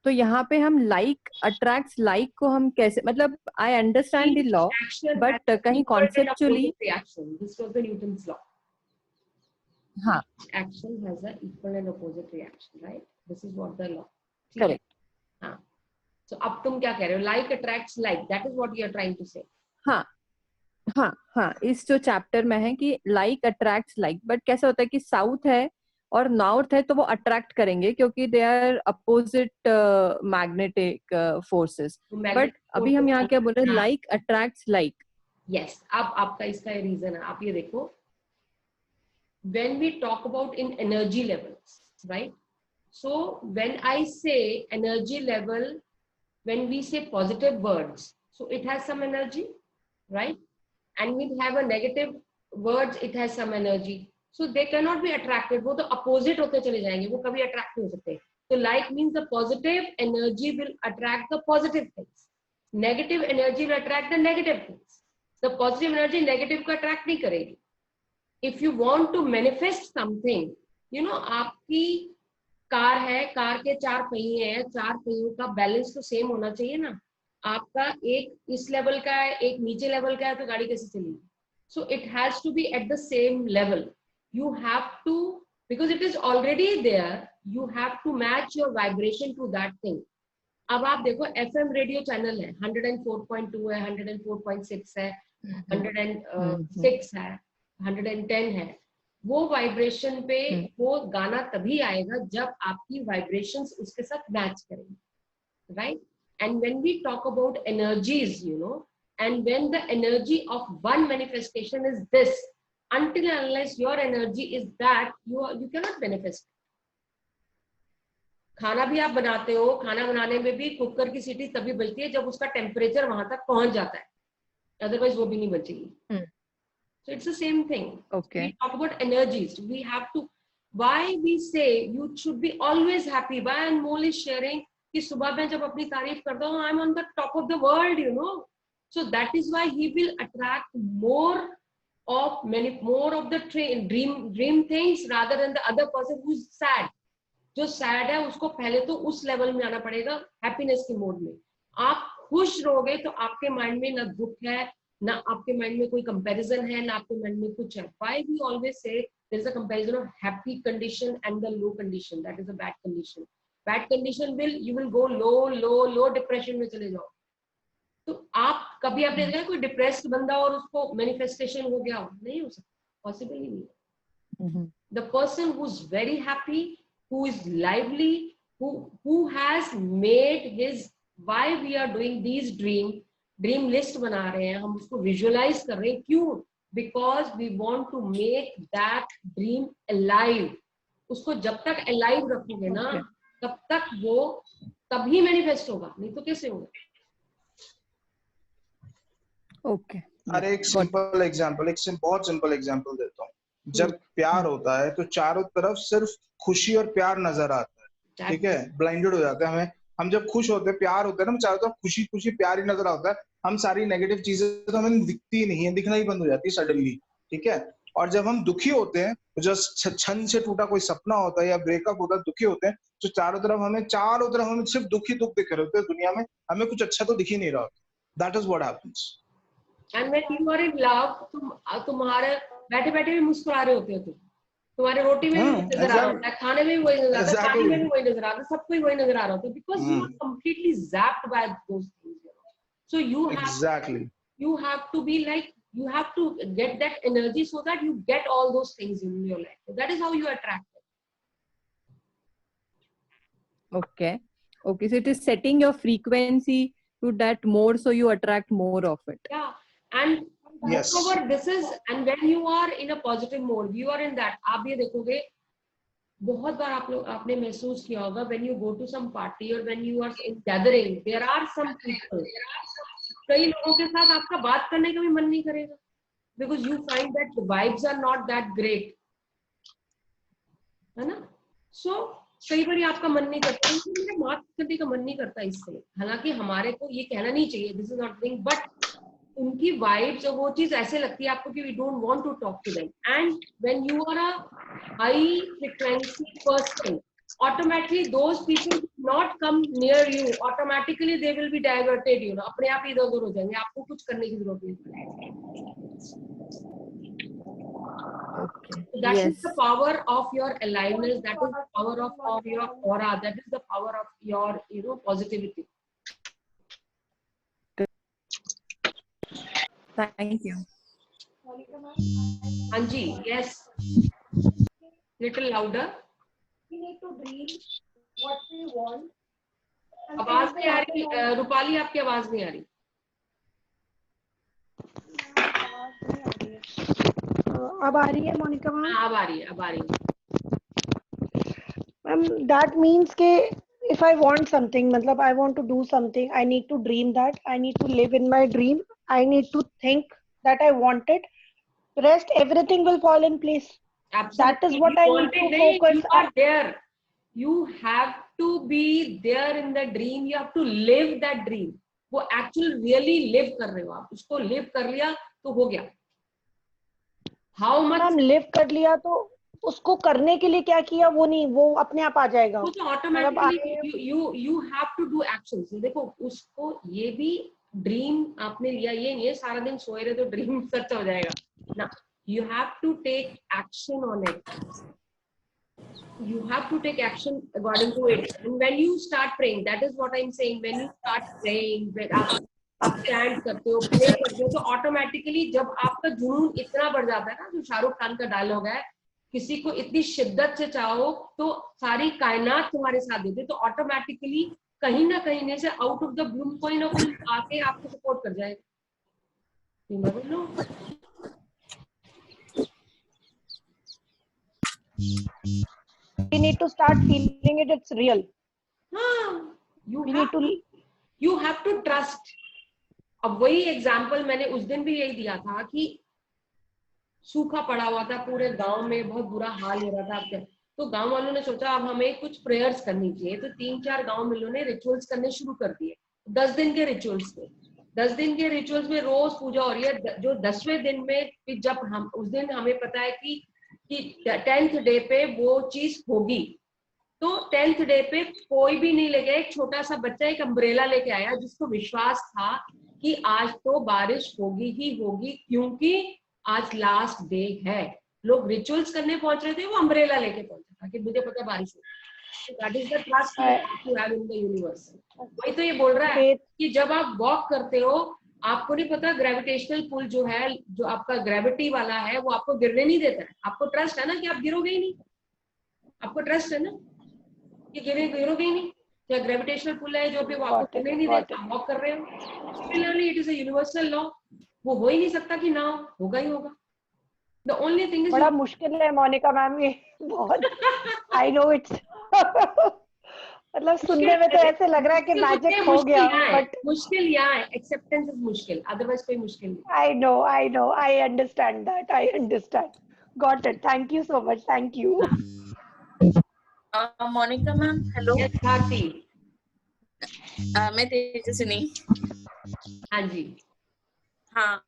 तो यहाँ पे हम like attracts like को हम कैसे, मतलब I understand the law, but कहीं conceptually reaction. This was the Newton's law. हाँ. Action has an equal and opposite reaction, right? This is what the law. Correct. हाँ. So अब तुम क्या कह रहे हो? Like attracts like. That is what you are trying to say. हाँ हाँ हाँ, इस जो चैप्टर में है कि like attracts like, but कैसा होता है कि साउथ है और नॉर्थ है तो वो अट्रैक्ट करेंगे क्योंकि they are opposite magnetic forces. But अभी हम यहाँ क्या बोल रहे हैं? Like attracts like. यस, अब आपका इसका रीजन है. आप ये देखो, when we talk about in energy levels, right? So when I say energy level, when we say positive words, so it has some energy, right? And we have a negative words, it has some energy. So they cannot be attracted. वो तो opposite होते चले जाएंगे, वो कभी attract नहीं हो सकते. So like means the positive energy will attract the positive things. Negative energy will attract the negative things. The positive energy negative को attract नहीं करेगी. If you want to manifest something, you know, आपकी car है, car के 4 पहिए हैं, 4 पहियों का बैलेंस तो सेम होना चाहिए ना. आपका एक इस लेवल का है, एक नीचे लेवल का है, तो गाड़ी कैसे चलेगी? So it has to be at the same level. You have to, because it is already there, you have to match your vibration to that thing. अब आप देखो FM रेडियो चैनल है, 104.2 है, 104.6 है, 106 है, 110 है. वो वाइब्रेशन पे वो गाना तभी आएगा जब आपकी वाइब्रेशंस उसके साथ मैच करेंगे, right? And when we talk about energies, you know, and when the energy of one manifestation is this, until and unless your energy is that, you cannot manifest. खाना भी आप बनाते हो, खाना बनाने में भी कुकर की सीटी तभी बजती है जब उसका टेम्परेचर वहां तक पहुंच जाता है, अदरवाइज वो भी नहीं बचेगी. So it's the same thing. Okay. We talk about energies. We have to, why we say you should be always happy. Why Anmol is sharing कि सुबह मैं जब अपनी तारीफ करता हूँ, I'm on the top of the world, you know. So that is why he will attract more of the dream things rather than the other person who is sad. जो sad है उसको पहले तो उस लेवल में आना पड़ेगा, happiness के मोड में. आप खुश रहोगे तो आपके माइंड में ना दुख है, ना आपके माइंड में कोई कंपैरिजन है, ना आपके माइंड में कुछ है. Why we always say there is a comparison of happy condition and the low condition. That is a bad condition. Bad condition you will go low depression में चले जाओ. तो आप कभी आपने देखा कोई डिप्रेस्ड बंदा और उसको मैनिफेस्टेशन हो गया? नहीं हो सकता, पॉसिबल ही नहीं. The person who is very happy, who is lively, who has made his, why we are doing these dream list बना रहे हैं, हम उसको विजुअलाइज कर रहे हैं. क्यों? Because we want to make that dream alive. उसको जब तक अलाइव रखोगे ना, तब तक वो तभी मैनिफेस्ट होगा, नहीं तो कैसे होगा? ओके. अरे एक सिंपल एग्जांपल, बहुत सिंपल एग्जांपल देता हूँ. जब प्यार होता है तो चारों तरफ सिर्फ खुशी और प्यार नजर आता है, ठीक है? ब्लाइंडेड हो जाते हैं हमें. हम जब खुश होते हैं, प्यार होता है ना, चारों तरफ खुशी प्यार ही नजर आता है. हम सारी नेगेटिव चीजें तो हमें दिखती नहीं है, दिखना ही बंद हो जाती है सडनली, ठीक है? और जब हम दुखी होते हैं, जो छन से टूटा कोई सपना होता है या ब्रेकअप होता है, दुखी होते हैं, तो चारों तरफ हमें सिर्फ दुखी दुख दिख रहे होते हैं दुनिया में, हमें कुछ अच्छा तो दिख ही नहीं रहा होता. That is what happens. And when you are in love, तुम्हारे बैठे बैठे भी मुस्कुरा रहे होते हो, तुम्हारे रोटी में भी नजर आ रहा होता है, खाने में भी वही नजर आ रहा है, पानी में भी वही नजर आ रहा है, सबको ही वही नजर आ रहा होता है, because you are completely zapped by those things. So you have to be like, you have to get that energy so that you get all those things in your life. So that is how you attract it. Okay. So it is setting your frequency to that mode, so you attract more of it. Yeah. And yes, moreover, this is, and when you are in a positive mode, you are in that. आप ये देखोगे, बहुत बार आपने महसूस किया होगा, when you go to some party or when you are in gathering, there are some people. कई लोगों के साथ आपका बात करने का भी मन नहीं करेगा, because you find that the vibes are not that great, है ना? So कई बार आपका मन नहीं करता, मेरा बात करने का मन नहीं करता इससे, हालांकि हमारे को ये कहना नहीं चाहिए this is not thing, but उनकी वाइब्स और वो चीज ऐसे लगती है आपको कि we don't want to talk to them, and when you are a high frequency person, automatically those people not come near you, automatically they will be diverted, you know, अपने आप इधर उधर हो जाएंगे, आपको कुछ करने की जरूरत नहीं। Okay. That Yes. is the power of your aliveness, that is the power of your aura, that is the power of your, you know, positivity. Thank you. Anji, yes, little louder. We need to dream what we want. आवाज नहीं आ रही रूपाली, आपकी आवाज नहीं आ रही। अब आ रही है मोनिका मैम? अब आ रही है, अब आ रही है। मैम that means के if I want something, मतलब I want to do something, I need to dream that, I need to live in my dream, I need to think that I want it. Rest everything will fall in place. Absolutely. That is what I need to focus. You are there. You have to be there in the dream. You have to live that dream. वो actual really live कर रहे हो आप, उसको live कर लिया तो हो गया। How much? मैम live कर लिया तो उसको करने के लिए क्या किया वो नहीं, वो अपने आप आ जाएगा। वो तो automatically you have to do actions। देखो उसको, ये भी ड्रीम आपने लिया, ये नहीं है सारा दिन सोए रहे तो ड्रीम सच हो जाएगा ना। You have to take action on it. You have to take action according to it. And when you start praying, that is what I'm saying, when you start praying, when आप chant करते हो, pray करते हो, तो automatically जब आपका जुनून इतना बढ़ जाता है ना, जो शाहरुख खान का डायलॉग है, किसी को इतनी शिद्दत से चाहो तो सारी कायनात तुम्हारे साथ देते, तो ऑटोमेटिकली कहीं ना कहीं से आउट ऑफ द ब्लू कोई ना कोई आके आपको सपोर्ट कर जाएगा। You never know. We need to start feeling it, it's real. You have to trust. अब वही एग्जाम्पल मैंने उस दिन भी यही दिया था कि सूखा पड़ा हुआ था पूरे गांव में, बहुत बुरा हाल हो रहा था, तो गांव वालों ने सोचा अब हमें कुछ प्रेयर्स करनी चाहिए, तो 3-4 गांव मिलों ने रिचुअल्स करने शुरू कर दिए। 10 दिन के रिचुअल्स में, 10 दिन के रिचुअल्स में रोज पूजा हो रही है। जो 10वें दिन में जब हम उस दिन हमें पता है कि 10th डे पे वो चीज होगी, तो 10th डे पे कोई भी नहीं लेके, एक छोटा सा बच्चा एक अम्ब्रेला लेके आया जिसको विश्वास था कि आज तो बारिश होगी ही होगी, क्योंकि आज लास्ट डे है। लोग रिचुअल्स करने पहुंच रहे थे, वो अम्ब्रेला लेके पहुंचा था कि मुझे पता बारिश होगी। That is the trust you have in the universe. वही तो ये बोल रहा है कि जब आप वॉक करते हो, आपको नहीं पता ग्रेविटेशनल पुल जो है, जो आपका ग्रेविटी वाला है, वो आपको गिरने नहीं देता है। आपको ट्रस्ट है ना कि आप गिरोगे ही नहीं, आपको ट्रस्ट है ना कि गिरोगे ही नहीं। क्या ग्रेविटेशनल पुल है जो भी वो आपको गिरने नहीं देता, आप वॉक कर रहे हो। Similarly it is a universal law, वो हो ही नहीं सकता कि ना होगा ही होगा। The only thing is बड़ा मुश्किल है मोनिका मैम ये, बहुत I know it's मतलब सुनने में तो ऐसे लग रहा है कि मैजिक हो गया, बट मुश्किल यहाँ है, एक्सेप्टेंस इज मुश्किल, अदरवाइज कोई मुश्किल नहीं। I know, I understand that, I understand. Got it. Thank you so much. Thank you. Monika ma'am hello. Yes, Bharti. मैं तेजस्विनी। हाँ जी। हाँ,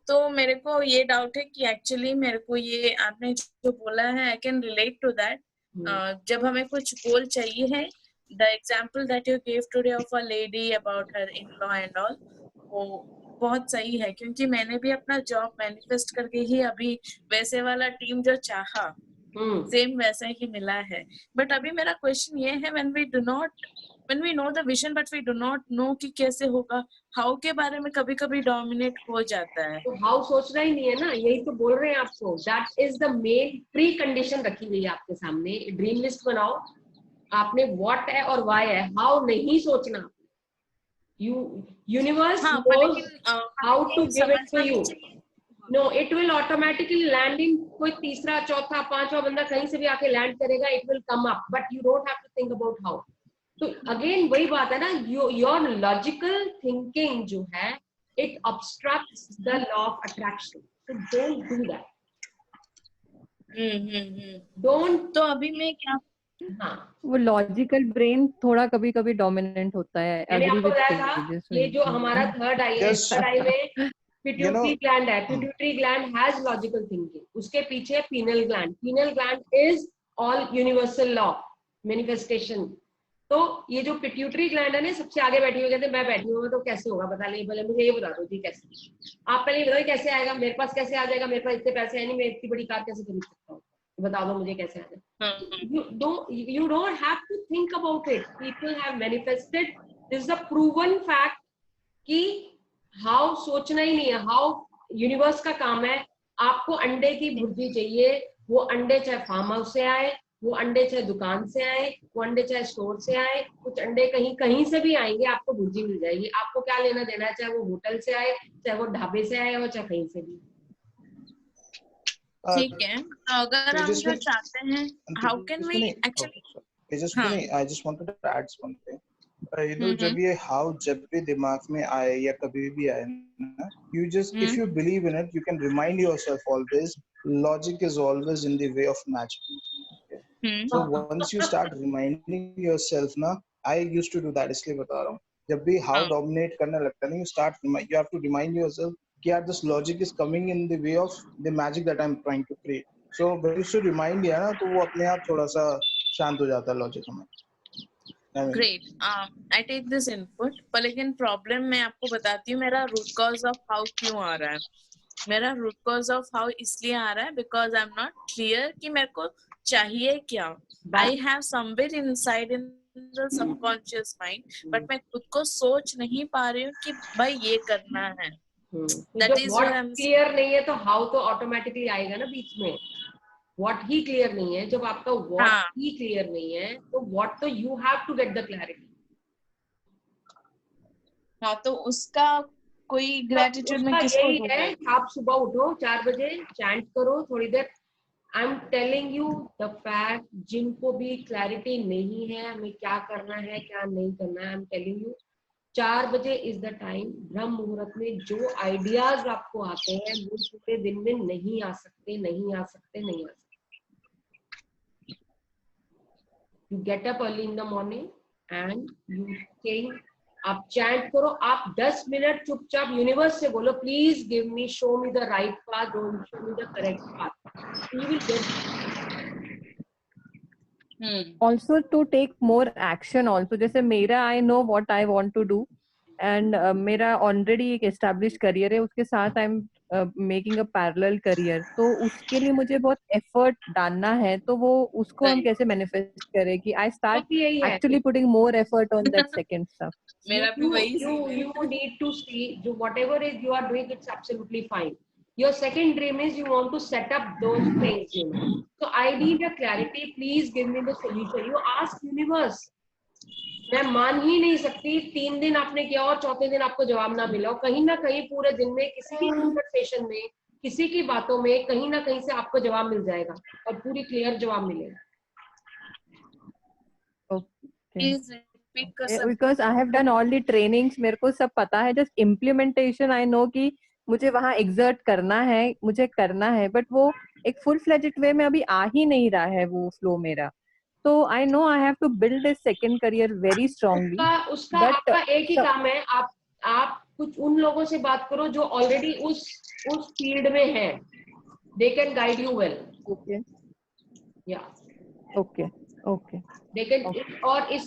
तो मेरे को ये डाउट है कि एक्चुअली मेरे को ये आपने जो बोला है I can relate to that. जब हमें कुछ गोल चाहिए है, the example that you give today of a lady about her in law and all, वो बहुत सही है, क्योंकि मैंने भी अपना जॉब मैनिफेस्ट करके ही अभी वैसे वाला टीम जो चाहा सेम वैसा ही मिला है। बट अभी मेरा क्वेश्चन ये है, when we know the vision but we do not know कि कैसे होगा, हाउ के बारे में कभी कभी डोमिनेट हो जाता है। तो हाउ सोचना ही नहीं है ना, यही तो बोल रहे हैं आपको। That is the main pre condition रखी हुई है आपके सामने। ड्रीम लिस्ट बनाओ, आपने व्हाट है और व्हाई है, हाउ नहीं सोचना। Universe knows how to give it to you. No, it will automatically land in, कोई तीसरा चौथा पांचवा बंदा कहीं से भी आके लैंड करेगा, it will come up, but you don't have to think about how. तो अगेन वही बात है ना, योर लॉजिकल थिंकिंग जो है, it obstructs the law of attraction, so don't do that. Don't. तो अभी मैं क्या हाँ, वो लॉजिकल ब्रेन थोड़ा कभी कभी डोमिनेंट होता है. मैंने एग्री आपको विद बताया था ये जो हमारा थर्ड आई है, Just, थर्ड आई में you know, पिट्यूटरी ग्लैंड है. Pituitary gland has logical thinking. उसके पीछे penal gland. Penal gland is all universal law manifestation. तो ये जो पिट्यूटरी ग्लैंड है ना, सबसे आगे बैठी हुई, कहते मैं बैठी हूँ तो कैसे होगा बता ले, पहले मुझे ये बता दो जी कैसे. आप पहले ये बताओ कैसे आएगा, मेरे पास कैसे आ जाएगा, मेरे पास इतने पैसे है नहीं, मैं इतनी बड़ी कार कैसे खरीद सकता हूँ, बता दो मुझे कैसे आ जाएगा. You don't have to think about it. People have manifested. This is a proven fact कि हाउ सोचना ही नहीं है. हाउ यूनिवर्स का काम है. आपको अंडे की भुर्जी चाहिए, वो अंडे चाहे फार्म हाउस से आए, वो अंडे चाहे दुकान से आए, वो अंडे चाहे स्टोर से आए, कुछ अंडे कहीं कहीं से भी आएंगे, आपको भुर्जी मिल जाएगी. आपको क्या लेना देना है, चाहे वो होटल से आए, चाहे वो ढाबे से आए, और चाहे कहीं से भी. ठीक है. तो अगर हम जो चाहते हैं, how can we actually, I just wanted to add something. You know, जब ये how जब भी दिमाग में आए या कभी भी आए ना, you just if you believe in it, you can remind yourself always. Logic is always in the way of magic. Okay? So once you start reminding yourself ना, I used to do that, इसलिए बता रहा हूँ. जब भी how dominate करने लगता है ना, you have to remind yourself कि यार this logic is coming in the way of the magic that I'm trying to create. So when you should remind दिया ना, तो वो अपने आप थोड़ा सा शांत हो जाता है लॉजिक हमें. Great. I take this input. पर लेकिन प्रॉब्लम मैं आपको बताती हूँ, मेरा रूट कॉज ऑफ हाउ क्यों आ रहा है. मेरा रूट कॉज ऑफ हाउ इसलिए आ रहा है because I am not clear कि मेरे को चाहिए क्या. I have somewhere inside in the subconscious mind, but मैं खुद को सोच नहीं पा रही हूँ कि भाई ये करना है. That is क्लियर नहीं है तो हाउ तो ऑटोमेटिकली आएगा ना बीच में. व्हाट ही क्लियर नहीं है. जब आपका व्हाट ही क्लियर नहीं है तो व्हाट तो you have to get the clarity. हाँ, तो उसका कोई ग्रेटिट्यूड में किसको यही है. आप सुबह उठो 4 बजे, चैंट करो थोड़ी देर. I am telling you the fact, जिनको भी क्लैरिटी नहीं है हमें क्या करना है क्या नहीं करना है, आई एम टेलिंग यू 4 बजे इज द टाइम. ब्रह्म मुहूर्त में जो आइडियाज आपको आते हैं वो पूरे दिन में नहीं आ सकते, नहीं आ सकते, नहीं आ सकते. You get up early in the morning and you think, आप चैंट करो. आप 10 मिनट चुपचाप यूनिवर्स से बोलो, please give me, show me the right path, don't show me the correct path. You will get. Also to take more action also. जैसे मेरा I know what I want to do and मेरा already एक established career है, उसके साथ I'm making a parallel career. तो उसके लिए मुझे बहुत effort डालना है. तो वो उसको हम कैसे manifest करें कि I start actually putting more effort on that second stuff. मेरा भी वही. You need to see whatever is you are doing, it's absolutely fine. Your second dream is you want to set up those things, you know. So I need a clarity. Please give me the solution. You ask universe. मैं मान ही नहीं सकती 3 दिन आपने किया और चौथे दिन आपको जवाब ना मिला. और कहीं ना कहीं पूरे दिन में किसी की कन्वर्सेशन में, किसी की बातों में कहीं ना कहीं से आपको जवाब मिल जाएगा और पूरी क्लियर जवाब मिलेगा. Because I have done all the trainings, मेरे को सब पता है. Just implementation I know कि मुझे वहाँ exert करना है, मुझे करना है, but वो एक full fledged way में अभी आ ही नहीं रहा है वो flow मेरा. तो I know I have to build a second career very strongly. उसका आपका एक ही काम है. आप कुछ उन लोगों से बात करो जो ऑलरेडी उस फील्ड में है. They can guide you well. Okay. Yeah. Okay. Okay. लेकिन और इस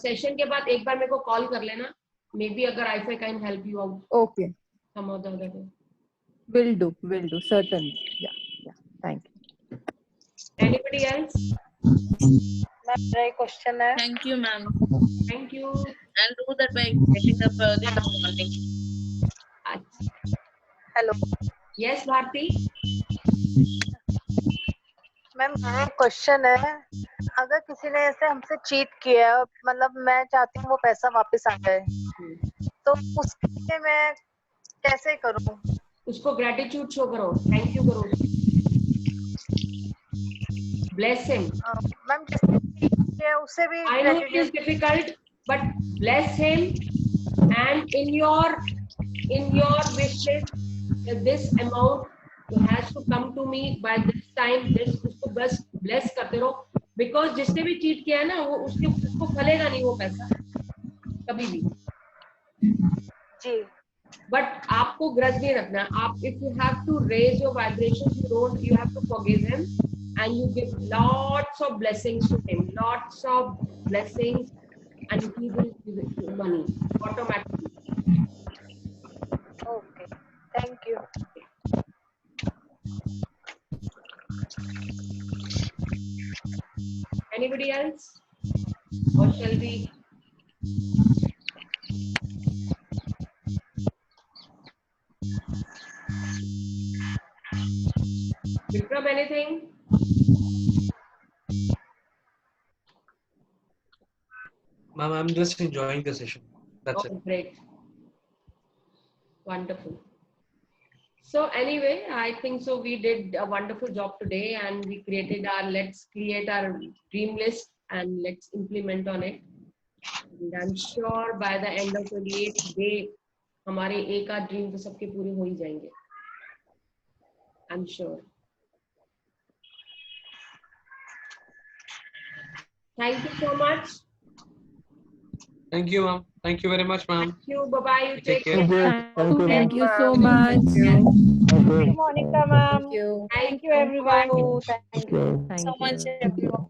सेशन के बाद एक बार मेरे को कॉल कर लेना. मे बी अगर I can help you out. Okay. Some of the other day. Will do. Certainly. Yeah. Thank you. Anybody else? Ma'am, मेरा एक क्वेश्चन है. Thank you, ma'am. Thank you. I'll do that by getting up early in the morning. Hello. Yes, Bharti. Ma'am मेरा एक question है. अगर किसी ने ऐसे हमसे चीट किया, मतलब मैं चाहती हूँ वो पैसा वापस आ जाए, तो उसके लिए मैं कैसे करूँ? उसको ग्रेटिट्यूड शो करो, थैंक यू करो, ब्लेस हिम. मैम उससे भी I know it is difficult, but bless him, and in your wishes this amount has to come to me by this time. This उसको बस bless करते रहो, because जिसने भी चीट किया है ना वो उसको फलेगा नहीं वो पैसा कभी भी जी। बट आपको ग्रज नहीं रखना आप if you have to raise your vibrations you have to forgive him and you give lots of blessings to him, lots of blessings, and he will give it you money automatically. Okay, thank you. Anybody else? Or shall we? Vikram, anything? Ma'am, I'm just enjoying the session. That's it. Great. Wonderful. So anyway, I think so we did a wonderful job today and we created let's create our dream list and let's implement on it. And I'm sure by the end of 28th day, हमारे एक आध dream तो सबके पूरे हो ही जाएंगे. I'm sure. Thank you so much. Thank you, ma'am. Thank you very much, ma'am. Thank you. Bye-bye. You take care. Thank you so much. Thank you, Monica ma'am. Thank you. Thank you everyone. Thank you so much, everyone.